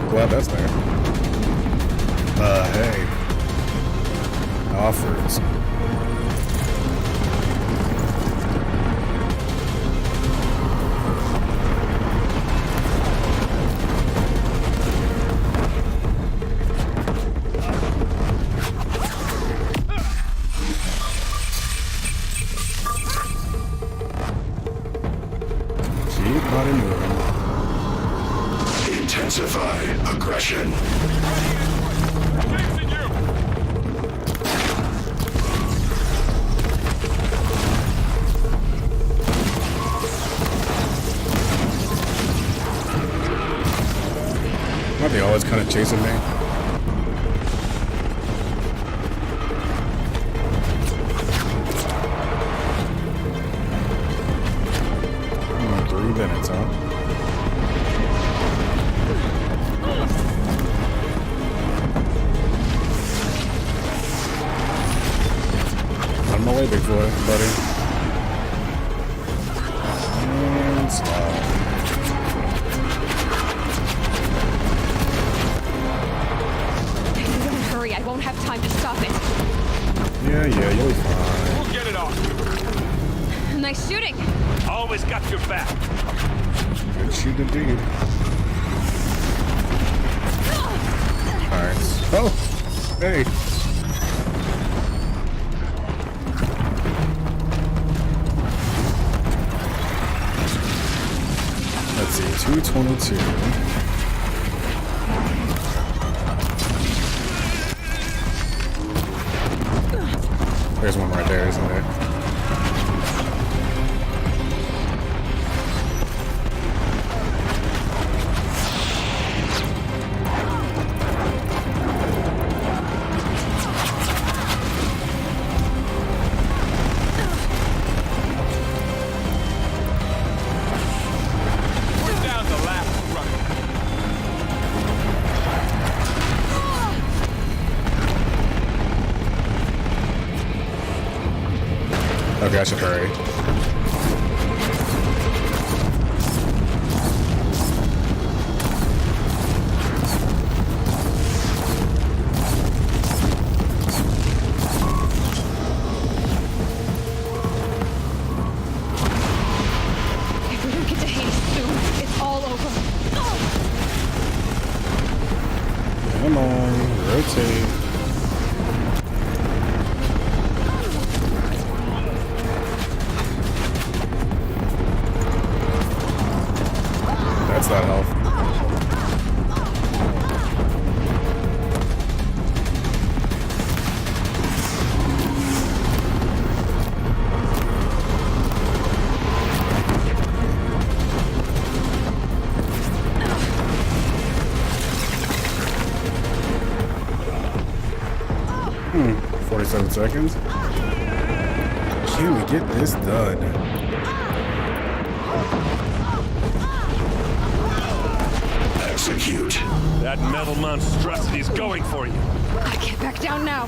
Glad that's there. Hey. Offers. Body moving. Intensify aggression. Aren't they always kind of chasing me? Oh, 3 minutes, huh? On my way, big boy, buddy. And slow. I won't have time to stop it. Yeah, you'll be fine. We'll get it off. Nice shooting. Always got your back. Good shoot indeed. Alright. Oh! Hey! Let's see, 222. There's one right there, isn't there? We're down the last runner. Okay, I should hurry. If we don't get to Hades soon, it's all over. Come on, rotate. That's not health. Hmm, 47 seconds. Can we get this done? Execute. That metal monstrosity's going for you. I can't back down now.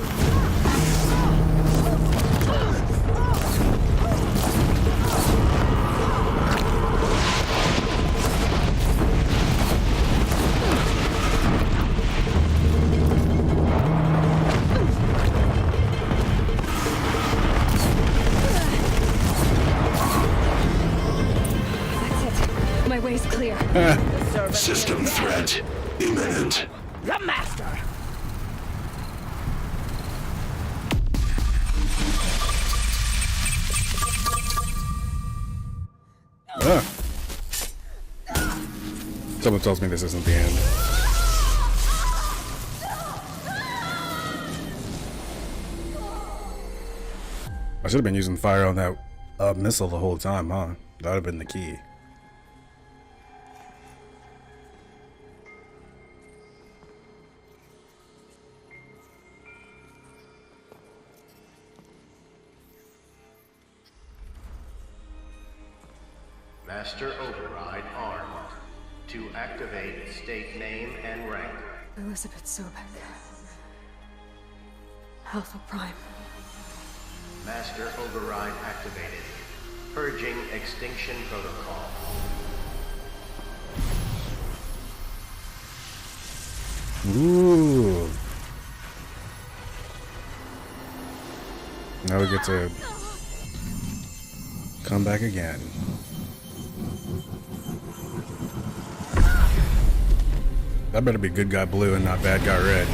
That's it. My way's clear. System threat imminent. The Master! Someone tells me this isn't the end. I should have been using fire on that missile the whole time, huh? That would have been the key. Master Override armed. To activate, state name and rank. Elizabeth Sobek. Alpha Prime. Master Override activated. Purging extinction protocol. Ooh. Now we get to come back again. That better be good guy blue and not bad guy red.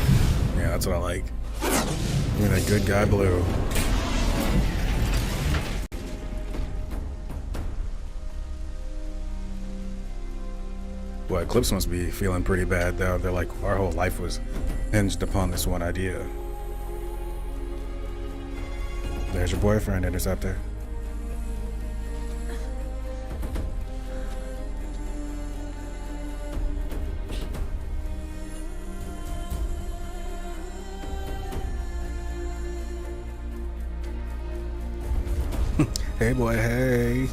Yeah, that's what I like. Give me that good guy blue. Well, Eclipse must be feeling pretty bad though. They're like, our whole life was hinged upon this one idea. There's your boyfriend, Interceptor. Hey boy, hey.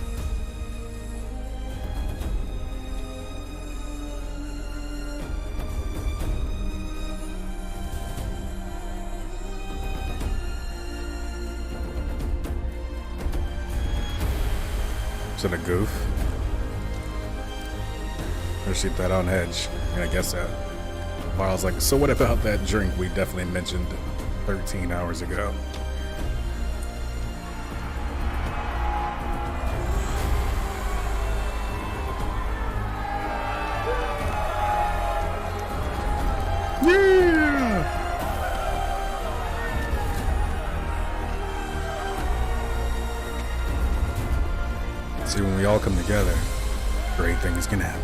Is it a goof? Or shoot that on edge? I guess that. Miles like, so what about that drink we definitely mentioned 13 hours ago? Yeah! See, when we all come together, great things can happen.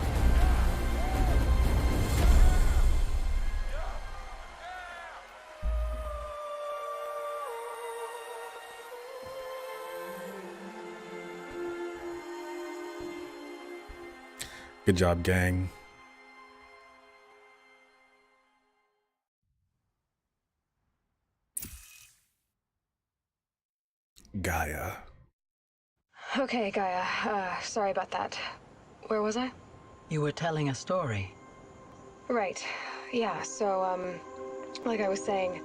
Good job, gang. Gaia. Okay, Gaia. Sorry about that. Where was I? You were telling a story. Right. Yeah, so, like I was saying,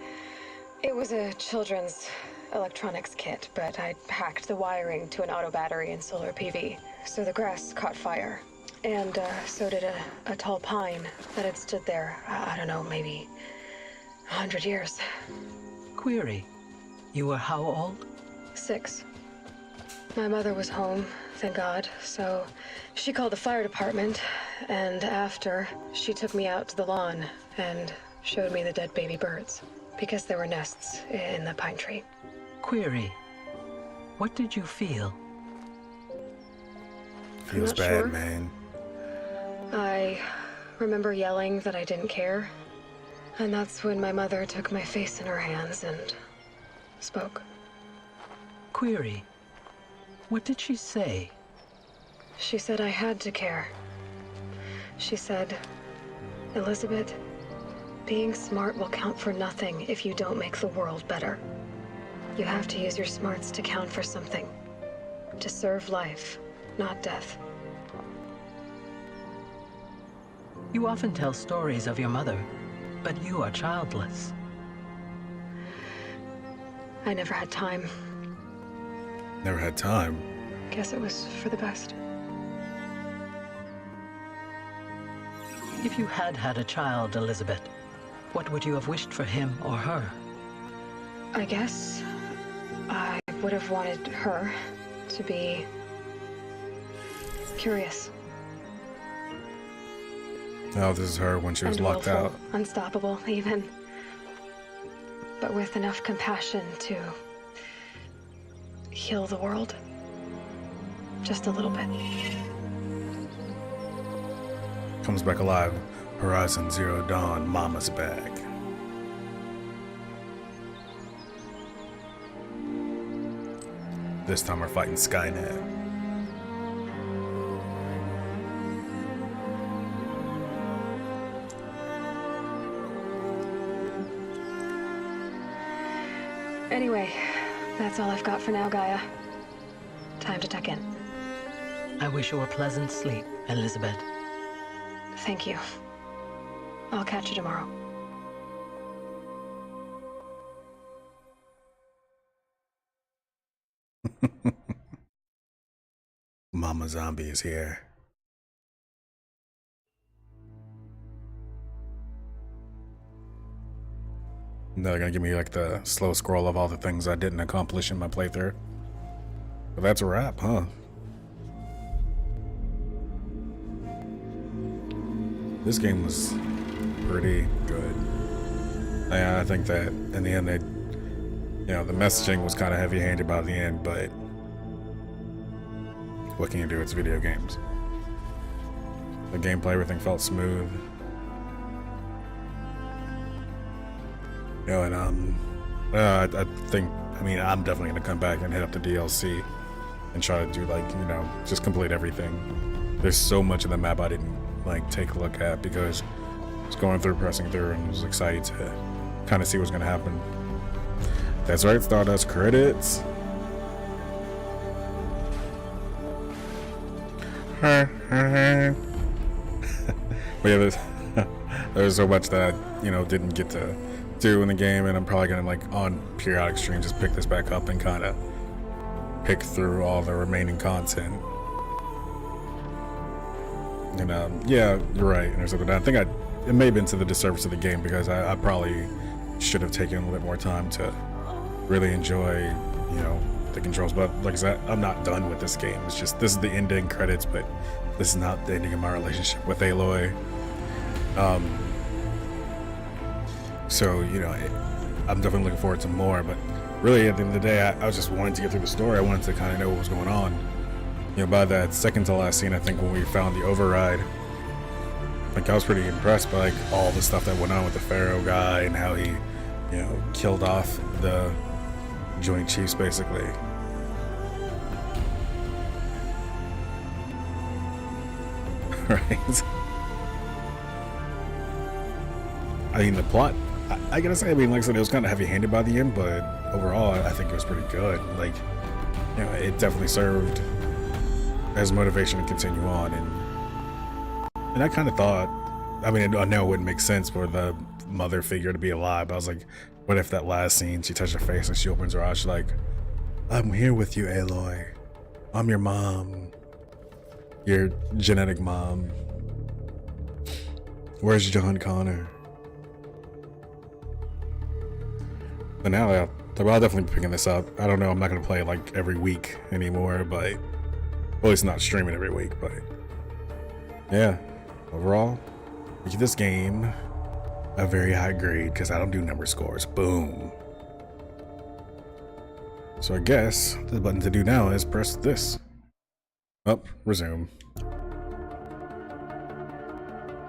it was a children's electronics kit, but I hacked the wiring to an auto battery and solar PV. So the grass caught fire. And, so did a tall pine that had stood there, I don't know, maybe 100 years. Query. You were how old? 6. My mother was home, thank God, so she called the fire department, and after, she took me out to the lawn and showed me the dead baby birds, because there were nests in the pine tree. Query. What did you feel? Feels bad, sure. Man. I remember yelling that I didn't care, and that's when my mother took my face in her hands and spoke. Query. What did she say? She said I had to care. She said, Elizabeth, being smart will count for nothing if you don't make the world better. You have to use your smarts to count for something. To serve life, not death. You often tell stories of your mother, but you are childless. I never had time. Never had time. Guess it was for the best. If you had had a child, Elizabeth, what would you have wished for him or her? I guess I would have wanted her to be curious. Oh, this is her when she was locked out. Unstoppable, even. But with enough compassion to heal the world. Just a little bit. Comes back alive. Horizon Zero Dawn, Mama's back. This time we're fighting Skynet. Anyway, that's all I've got for now, Gaia. Time to tuck in. I wish you a pleasant sleep, Elizabeth. Thank you. I'll catch you tomorrow. Mama Zombie is here. Now they're gonna give me like the slow scroll of all the things I didn't accomplish in my playthrough. But that's a wrap, huh? This game was pretty good. I think that in the end, they, the messaging was kind of heavy-handed by the end, but what can you do? It's video games. The gameplay, everything felt smooth. You know, and I think, I mean, I'm definitely gonna come back and hit up the DLC and try to do, like, you know, just complete everything. There's so much of the map I didn't like take a look at because I was going through, pressing through, and was excited to kind of see what's gonna happen. That's right, Stardust credits. But yeah, there's so much that I, you know, didn't get to do in the game, and I'm probably gonna, like, on periodic stream, just pick this back up and kind of pick through all the remaining content. And yeah, you're right. And there's I think it may have been to the disservice of the game because I probably should have taken a little bit more time to really enjoy, you know, the controls. But like I said, I'm not done with this game. It's just, this is the ending credits, but this is not the ending of my relationship with Aloy. So, you know, I'm definitely looking forward to more, but really at the end of the day, I was just wanting to get through the story. I wanted to kind of know what was going on. You know, by that second to last scene, I think when we found the override, like, I was pretty impressed by, like, all the stuff that went on with the Pharaoh guy and how he, you know, killed off the Joint Chiefs, basically. Right? I mean, the plot, I gotta say, I mean, like I said, it was kind of heavy-handed by the end, but overall, I think it was pretty good. Like, you know, it definitely served as motivation to continue on, and I kind of thought, I mean, I know it wouldn't make sense for the mother figure to be alive, but I was like, what if that last scene, she touched her face and she opens her eyes, she's like, I'm here with you, Aloy. I'm your mom. Your genetic mom. Where's John Connor? But now, I'll definitely be picking this up. I don't know, I'm not going to play it like every week anymore, but, well, it's not streaming every week, but yeah, overall, I give this game a very high grade because I don't do number scores. Boom. So I guess the button to do now is press this. Up, resume.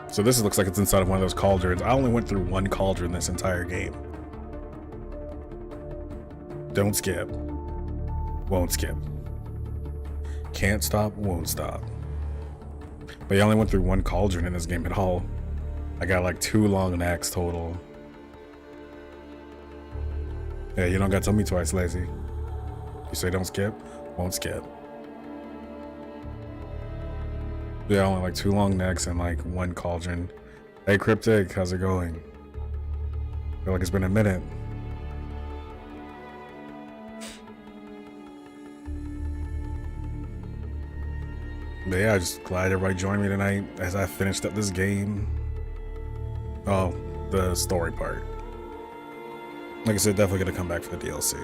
So this looks like it's inside of one of those cauldrons. I only went through one cauldron this entire game. Don't skip. Won't skip. Can't stop, won't stop. But I only went through one cauldron in this game at all. I got like 2 long necks total. Yeah, you don't gotta tell me twice, lazy. You say don't skip, won't skip. Yeah, only like 2 long necks and like 1 cauldron. Hey, Cryptic, how's it going? Feel like it's been a minute. But yeah, I'm just glad everybody joined me tonight as I finished up this game. Oh, the story part. Like I said, definitely gonna come back for the DLC.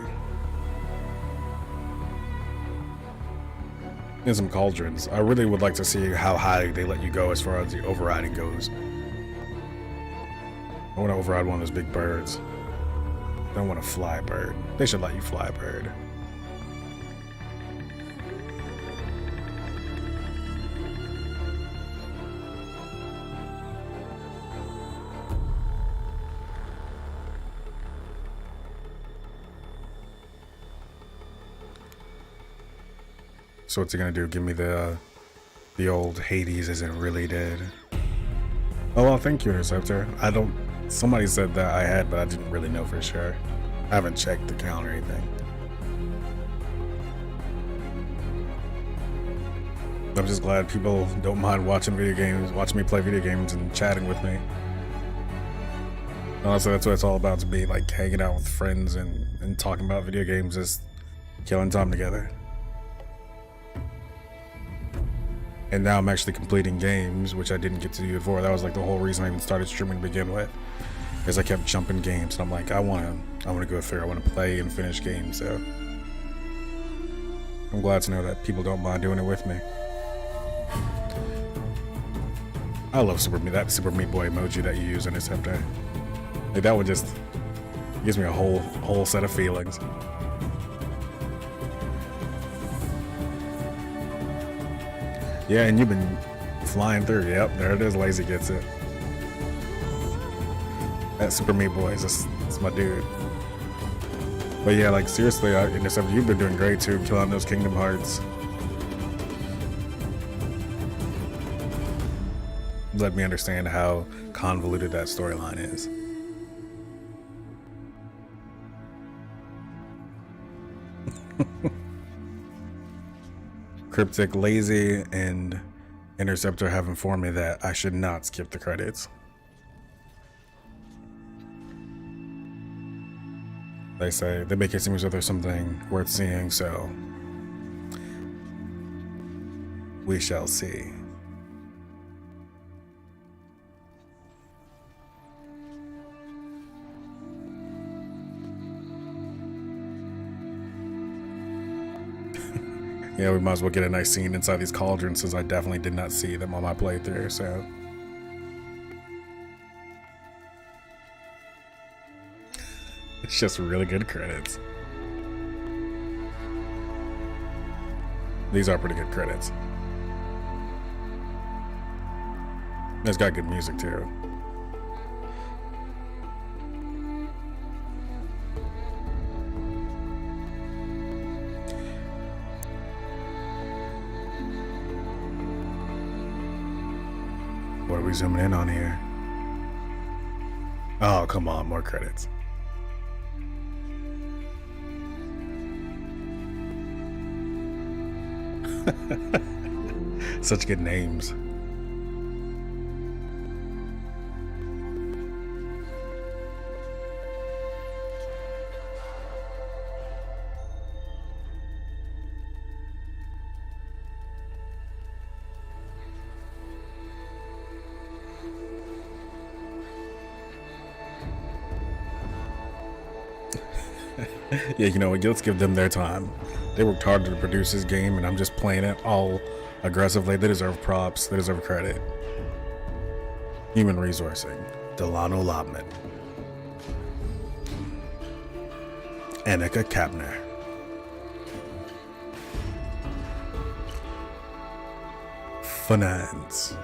And some cauldrons. I really would like to see how high they let you go as far as the overriding goes. I want to override one of those big birds. I don't want a fly bird. They should let you fly a bird. So what's he gonna do? Give me the old Hades isn't really dead. Oh well, thank you, Interceptor. I don't. Somebody said that I had, but I didn't really know for sure. I haven't checked the count or anything. I'm just glad people don't mind watching video games, watching me play video games, and chatting with me. Honestly, that's what it's all about, to be like hanging out with friends and talking about video games, just killing time together. And now I'm actually completing games, which I didn't get to do before. That was like the whole reason I even started streaming to begin with, because I kept jumping games, and I'm like, I want to go through. I want to play and finish games. So I'm glad to know that people don't mind doing it with me. I love that Super Meat Boy emoji that you use in Interceptor. Like, that one just gives me a whole set of feelings. Yeah, and you've been flying through. Yep, there it is. Lazy gets it. That Super Meat Boys, that's my dude. But yeah, like seriously, Interceptor, you've been doing great too, killing those Kingdom Hearts. Let me understand how convoluted that storyline is. Cryptic, Lazy, and Interceptor have informed me that I should not skip the credits. They say they make it seem as though there's something worth seeing, so we shall see. Yeah, we might as well get a nice scene inside these cauldrons, since I definitely did not see them on my playthrough, so. It's just really good credits. These are pretty good credits. It's got good music too. What are we zooming in on here? Oh, come on, more credits. Such good names. Yeah, you know what? Let's give them their time. They worked hard to produce this game, and I'm just playing it all aggressively. They deserve props. They deserve credit. Human resourcing. Delano Lobman. Annika Kapner. Finance.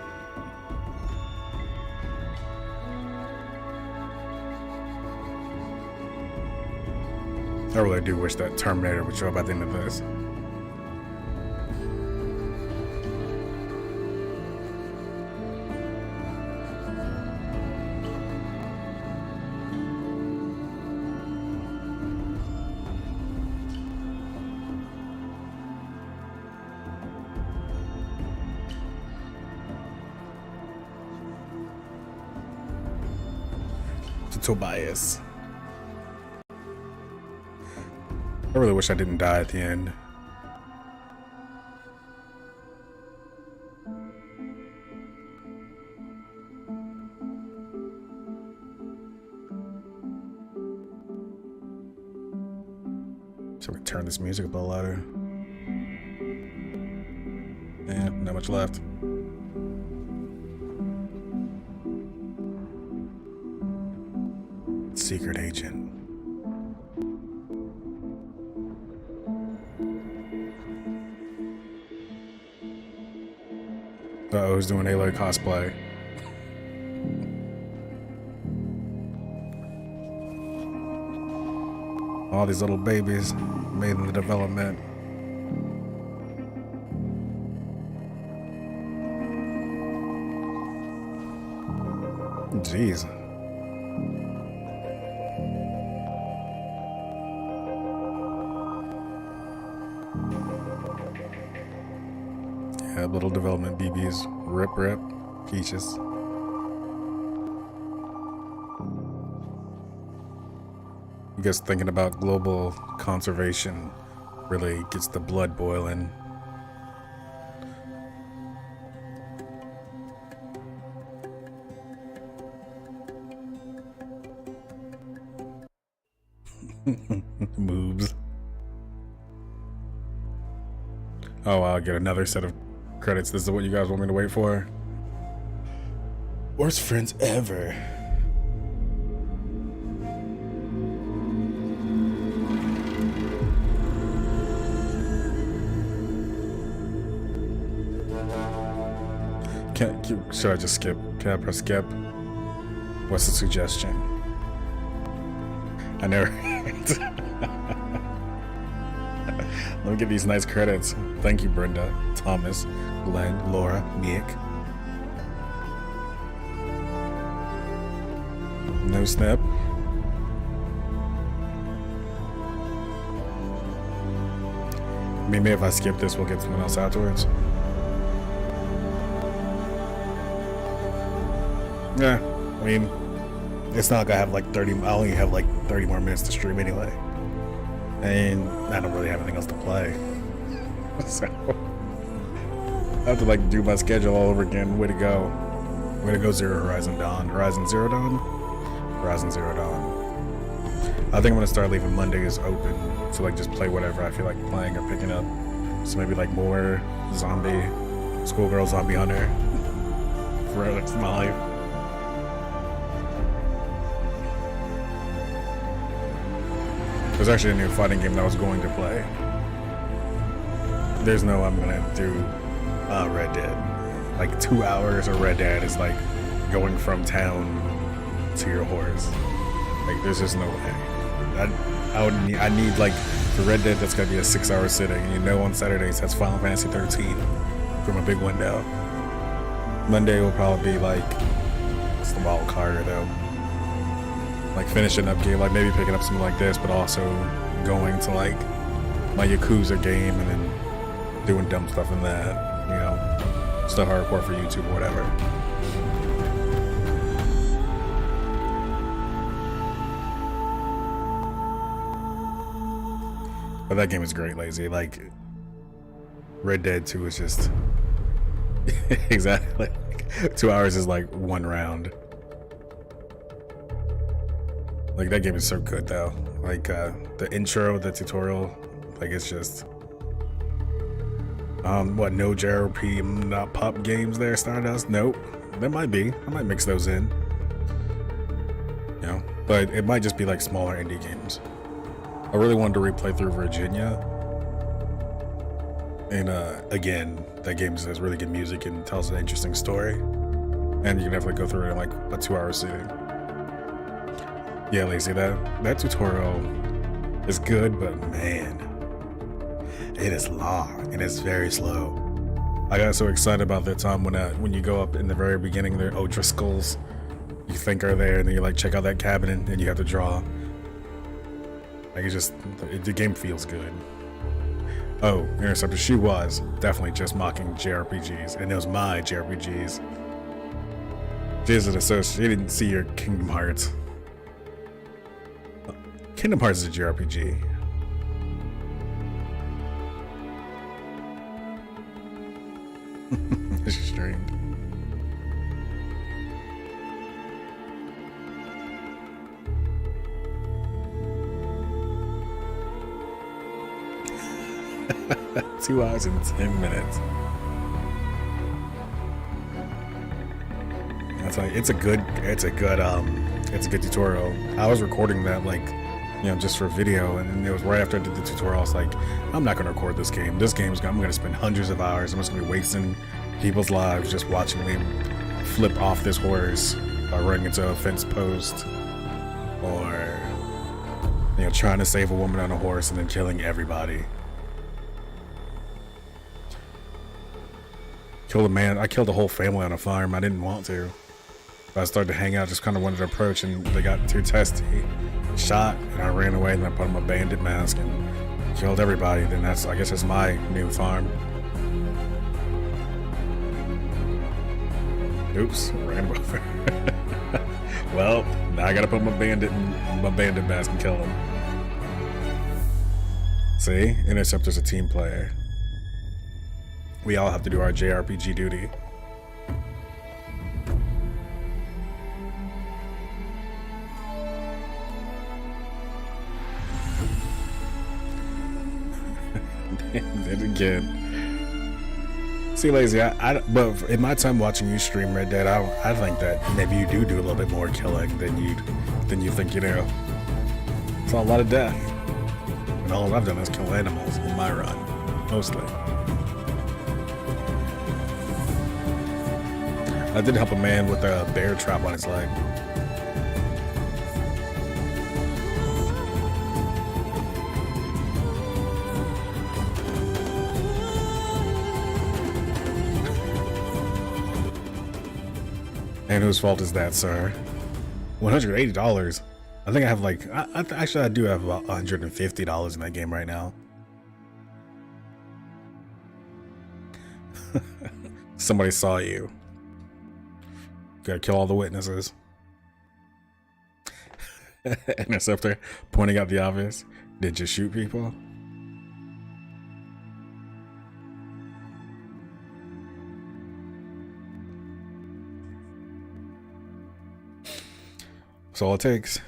I really do wish that Terminator would show up at the end of this. To Tobias. I really wish I didn't die at the end. So we turn this music up a little louder. Yeah, not much left. Secret agent. Uh-oh, who's doing Aloy cosplay? All these little babies made in the development. Jeez. Yeah, little development BBs. Rip, rip. Peaches. I guess thinking about global conservation really gets the blood boiling. Moves. Oh, I'll get another set of credits. This is what you guys want me to wait for? Worst friends ever. Should I just skip? Can I press skip? What's the suggestion? I never. Let me get these nice credits. Thank you, Brenda, Thomas, Glenn, Laura, Mick. No snap. Maybe if I skip this, we'll get someone else afterwards. Yeah, I mean, it's not like I have like 30, I only have like 30 more minutes to stream anyway. And I don't really have anything else to play. So, I have to like do my schedule all over again. Way to go. Way to go, Zero Horizon Dawn. Horizon Zero Dawn? Horizon Zero Dawn. I think I'm gonna start leaving Mondays open. So like just play whatever I feel like playing or picking up. So maybe like more zombie, Schoolgirl Zombie Hunter for the rest of my life. There's actually a new fighting game that I was going to play. There's no I'm gonna do Red Dead. Like 2 hours of Red Dead is like going from town to your horse. Like there's just no way. I need like for Red Dead that's gonna be a 6-hour sitting. And you know on Saturdays that's Final Fantasy 13 from a big window. Monday will probably be like it's the wild card though. Like finishing up game, like maybe picking up something like this, but also going to like my Yakuza game and then doing dumb stuff in that, you know, stuff hardcore for YouTube or whatever. But that game is great, Lazy. Like Red Dead 2 is just exactly like 2 hours is like one round. Like that game is so good though. Like the intro, the tutorial, like it's just what, no JRPG not pop games there, Stardust? Nope. There might be. I might mix those in. You know? But it might just be like smaller indie games. I really wanted to replay through Virginia. And again, that game has really good music and tells an interesting story. And you can definitely go through it in like a 2-hour sitting. Yeah, Lazy, that tutorial is good, but man, it is long and it's very slow. I got so excited about that time when you go up in the very beginning, there are O'Driscolls you think are there, and then you like check out that cabin and you have to draw. Like the game feels good. Oh, Interceptor, she was definitely just mocking JRPGs, and it was my JRPGs. She isn't she didn't see your Kingdom Hearts. Kingdom Hearts is a JRPG. It's streamed. Two hours and 10 minutes. That's like it's a good tutorial. I was recording that like, you know, just for video, and it was right after I did the tutorial. I was like, I'm not gonna record this game. I'm gonna spend hundreds of hours. I'm just gonna be wasting people's lives just watching me flip off this horse or running into a fence post, or you know, trying to save a woman on a horse and then killing everybody. Killed a man. I killed a whole family on a farm. I didn't want to. But I started to hang out, just kind of wanted to approach, and they got too testy. Shot, and I ran away, and I put on my bandit mask and killed everybody. Then I guess that's my new farm. Oops, ran over. Well, now I gotta put my bandit mask and kill him. See, Interceptor's a team player. We all have to do our JRPG duty. Did again. See, Lazy, but in my time watching you stream Red Dead, I think that maybe you do a little bit more killing than you think you do. It's a lot of death. And all I've done is kill animals in my run, mostly. I did help a man with a bear trap on his leg. And whose fault is that, sir? $180. I think I have like, actually I do have about $150 in that game right now. Somebody saw you. Gotta kill all the witnesses. Interceptor pointing out the obvious. Did you shoot people? That's all it takes.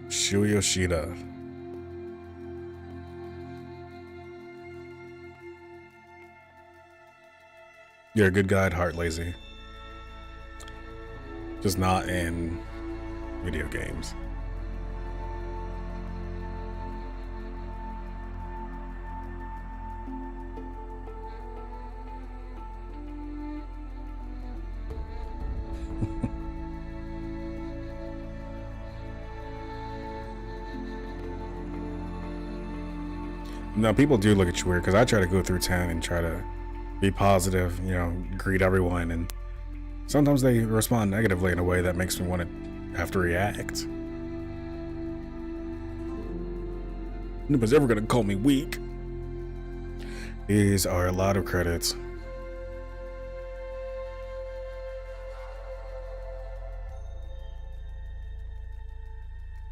Shuei Yoshida. You're a good guy at heart, Lazy. Just not in video games. No, people do look at you weird because I try to go through town and try to be positive, you know, greet everyone, and sometimes they respond negatively in a way that makes me want to have to react. Nobody's ever gonna call me weak. These are a lot of credits.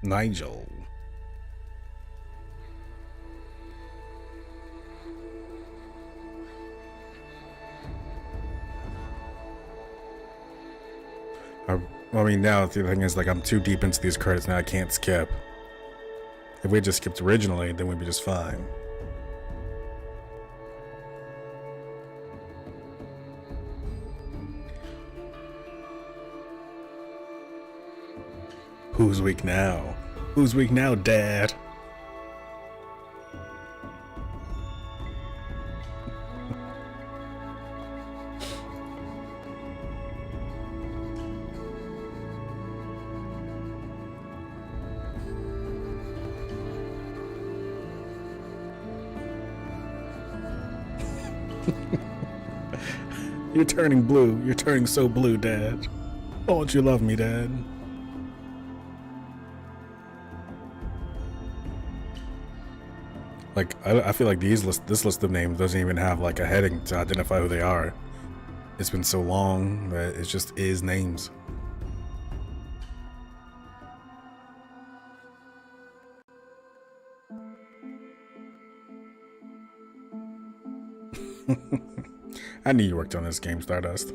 Nigel. I mean, now the thing is, like, I'm too deep into these credits now. I can't skip. If we just skipped originally, then we'd be just fine. Who's weak now? Who's weak now, Dad? You're turning blue. You're turning so blue, Dad. Oh, won't you love me, Dad? Like, I feel like this list of names doesn't even have like a heading to identify who they are. It's been so long that it just is names. I knew you worked on this game, Stardust.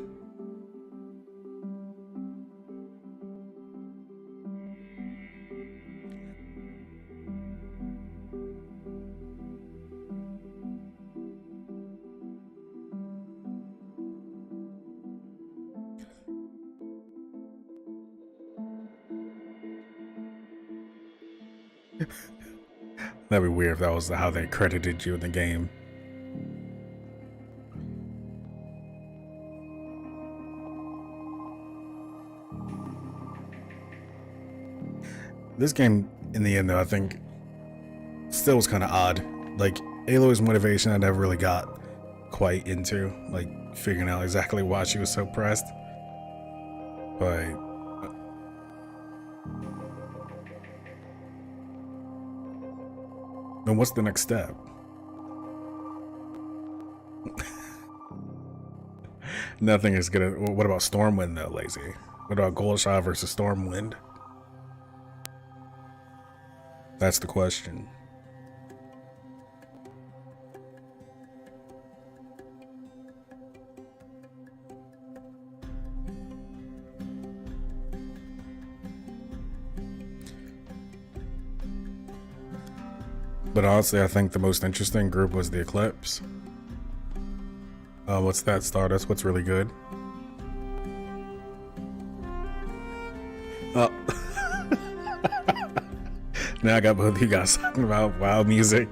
That'd be weird if that was how they credited you in the game. This game, in the end, though, I think still was kind of odd. Like, Aloy's motivation I never really got quite into, like, figuring out exactly why she was so pressed. But then what's the next step? Nothing is gonna. What about Stormwind, though, Lazy? What about Goldshire versus Stormwind? That's the question. But honestly, I think the most interesting group was the Eclipse. What's that, Stardust? What's really good? Now I got both of you guys talking about WoW music.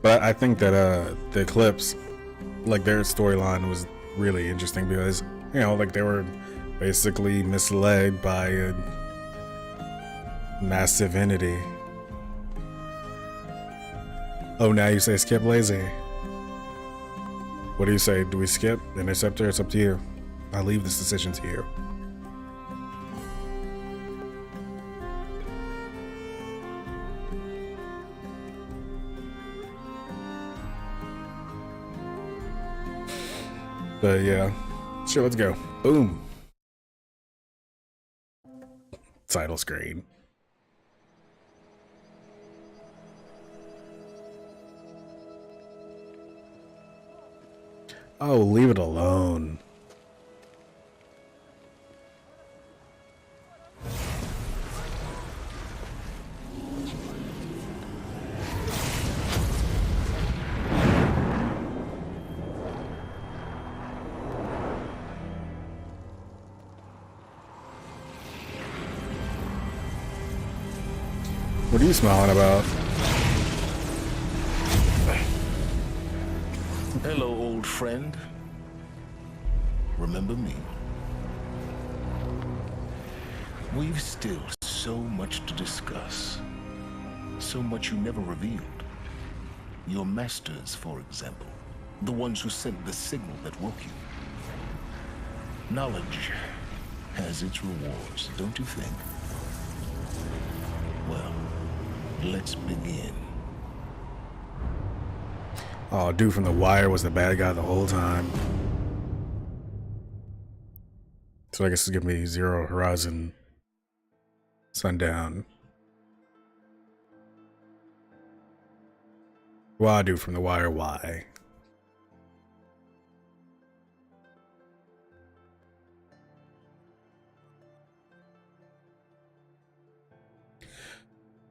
But I think that the Eclipse, like their storyline was really interesting because, you know, like they were basically misled by a massive entity. Oh, now you say skip, Lazy. What do you say? Do we skip Interceptor? It's up to you. I leave this decision to you. But yeah, sure, let's go. Boom. Title screen. Oh, leave it alone. What are you smiling about? Hello, old friend. Remember me? We've still so much to discuss. So much you never revealed. Your masters, for example. The ones who sent the signal that woke you. Knowledge has its rewards, don't you think? Well, let's begin. Oh, dude from The Wire was the bad guy the whole time. So I guess it's gonna be Zero Horizon Sundown. Why, dude from The Wire, why?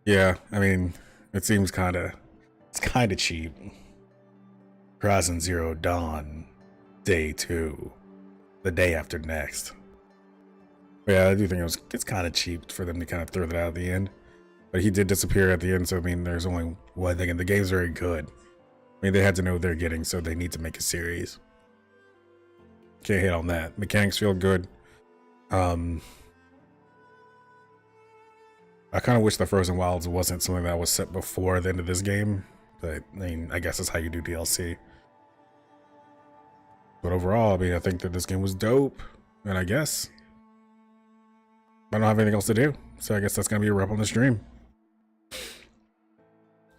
Yeah, I mean, it seems it's kind of cheap. Horizon Zero Dawn, Day 2, the day after next. But yeah, I do think it's kind of cheap for them to kind of throw that out at the end. But he did disappear at the end, so I mean, there's only one thing, and the game's very good. I mean, they had to know what they're getting, so they need to make a series. Can't hate on that. Mechanics feel good. I kind of wish the Frozen Wilds wasn't something that was set before the end of this game. But, I mean, I guess that's how you do DLC. But overall, I mean, I think that this game was dope. And I guess I don't have anything else to do. So I guess that's going to be a wrap on the stream.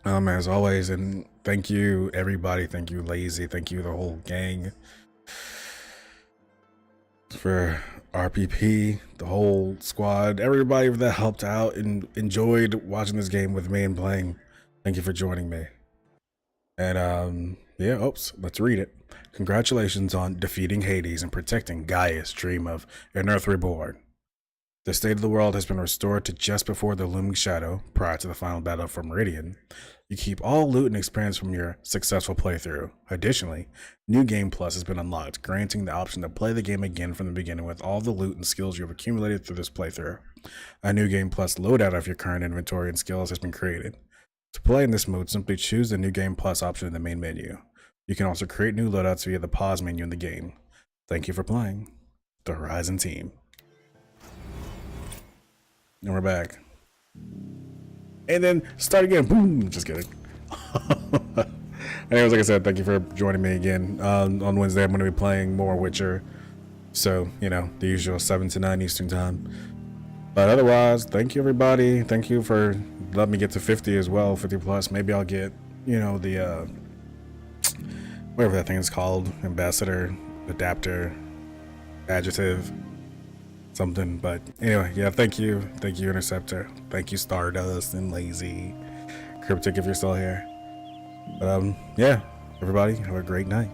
As always, and thank you, everybody. Thank you, Lazy. Thank you, the whole gang. For RPP, the whole squad, everybody that helped out and enjoyed watching this game with me and playing. Thank you for joining me. And yeah, oops, let's read it. Congratulations on defeating Hades and protecting Gaia's dream of an Earth reborn. The state of the world has been restored to just before the looming shadow, prior to the final battle for Meridian. You keep all loot and experience from your successful playthrough. Additionally, New Game Plus has been unlocked, granting the option to play the game again from the beginning with all the loot and skills you have accumulated through this playthrough. A New Game Plus loadout of your current inventory and skills has been created. To play in this mode, simply choose the New Game Plus option in the main menu. You can also create new loadouts via the pause menu in the game. Thank you for playing the Horizon team. And we're back. And then start again. Boom. Just kidding. Anyways, like I said, thank you for joining me again. On Wednesday, I'm going to be playing more Witcher. So, you know, the usual 7 to 9 Eastern time. But otherwise, thank you, everybody. Thank you for letting me get to 50 as well, 50 plus. Maybe I'll get, you know, the, whatever that thing is called, ambassador, adapter, adjective, something. But anyway, yeah, thank you, Interceptor, thank you, Stardust and Lazy, Cryptic if you're still here. But yeah, everybody have a great night.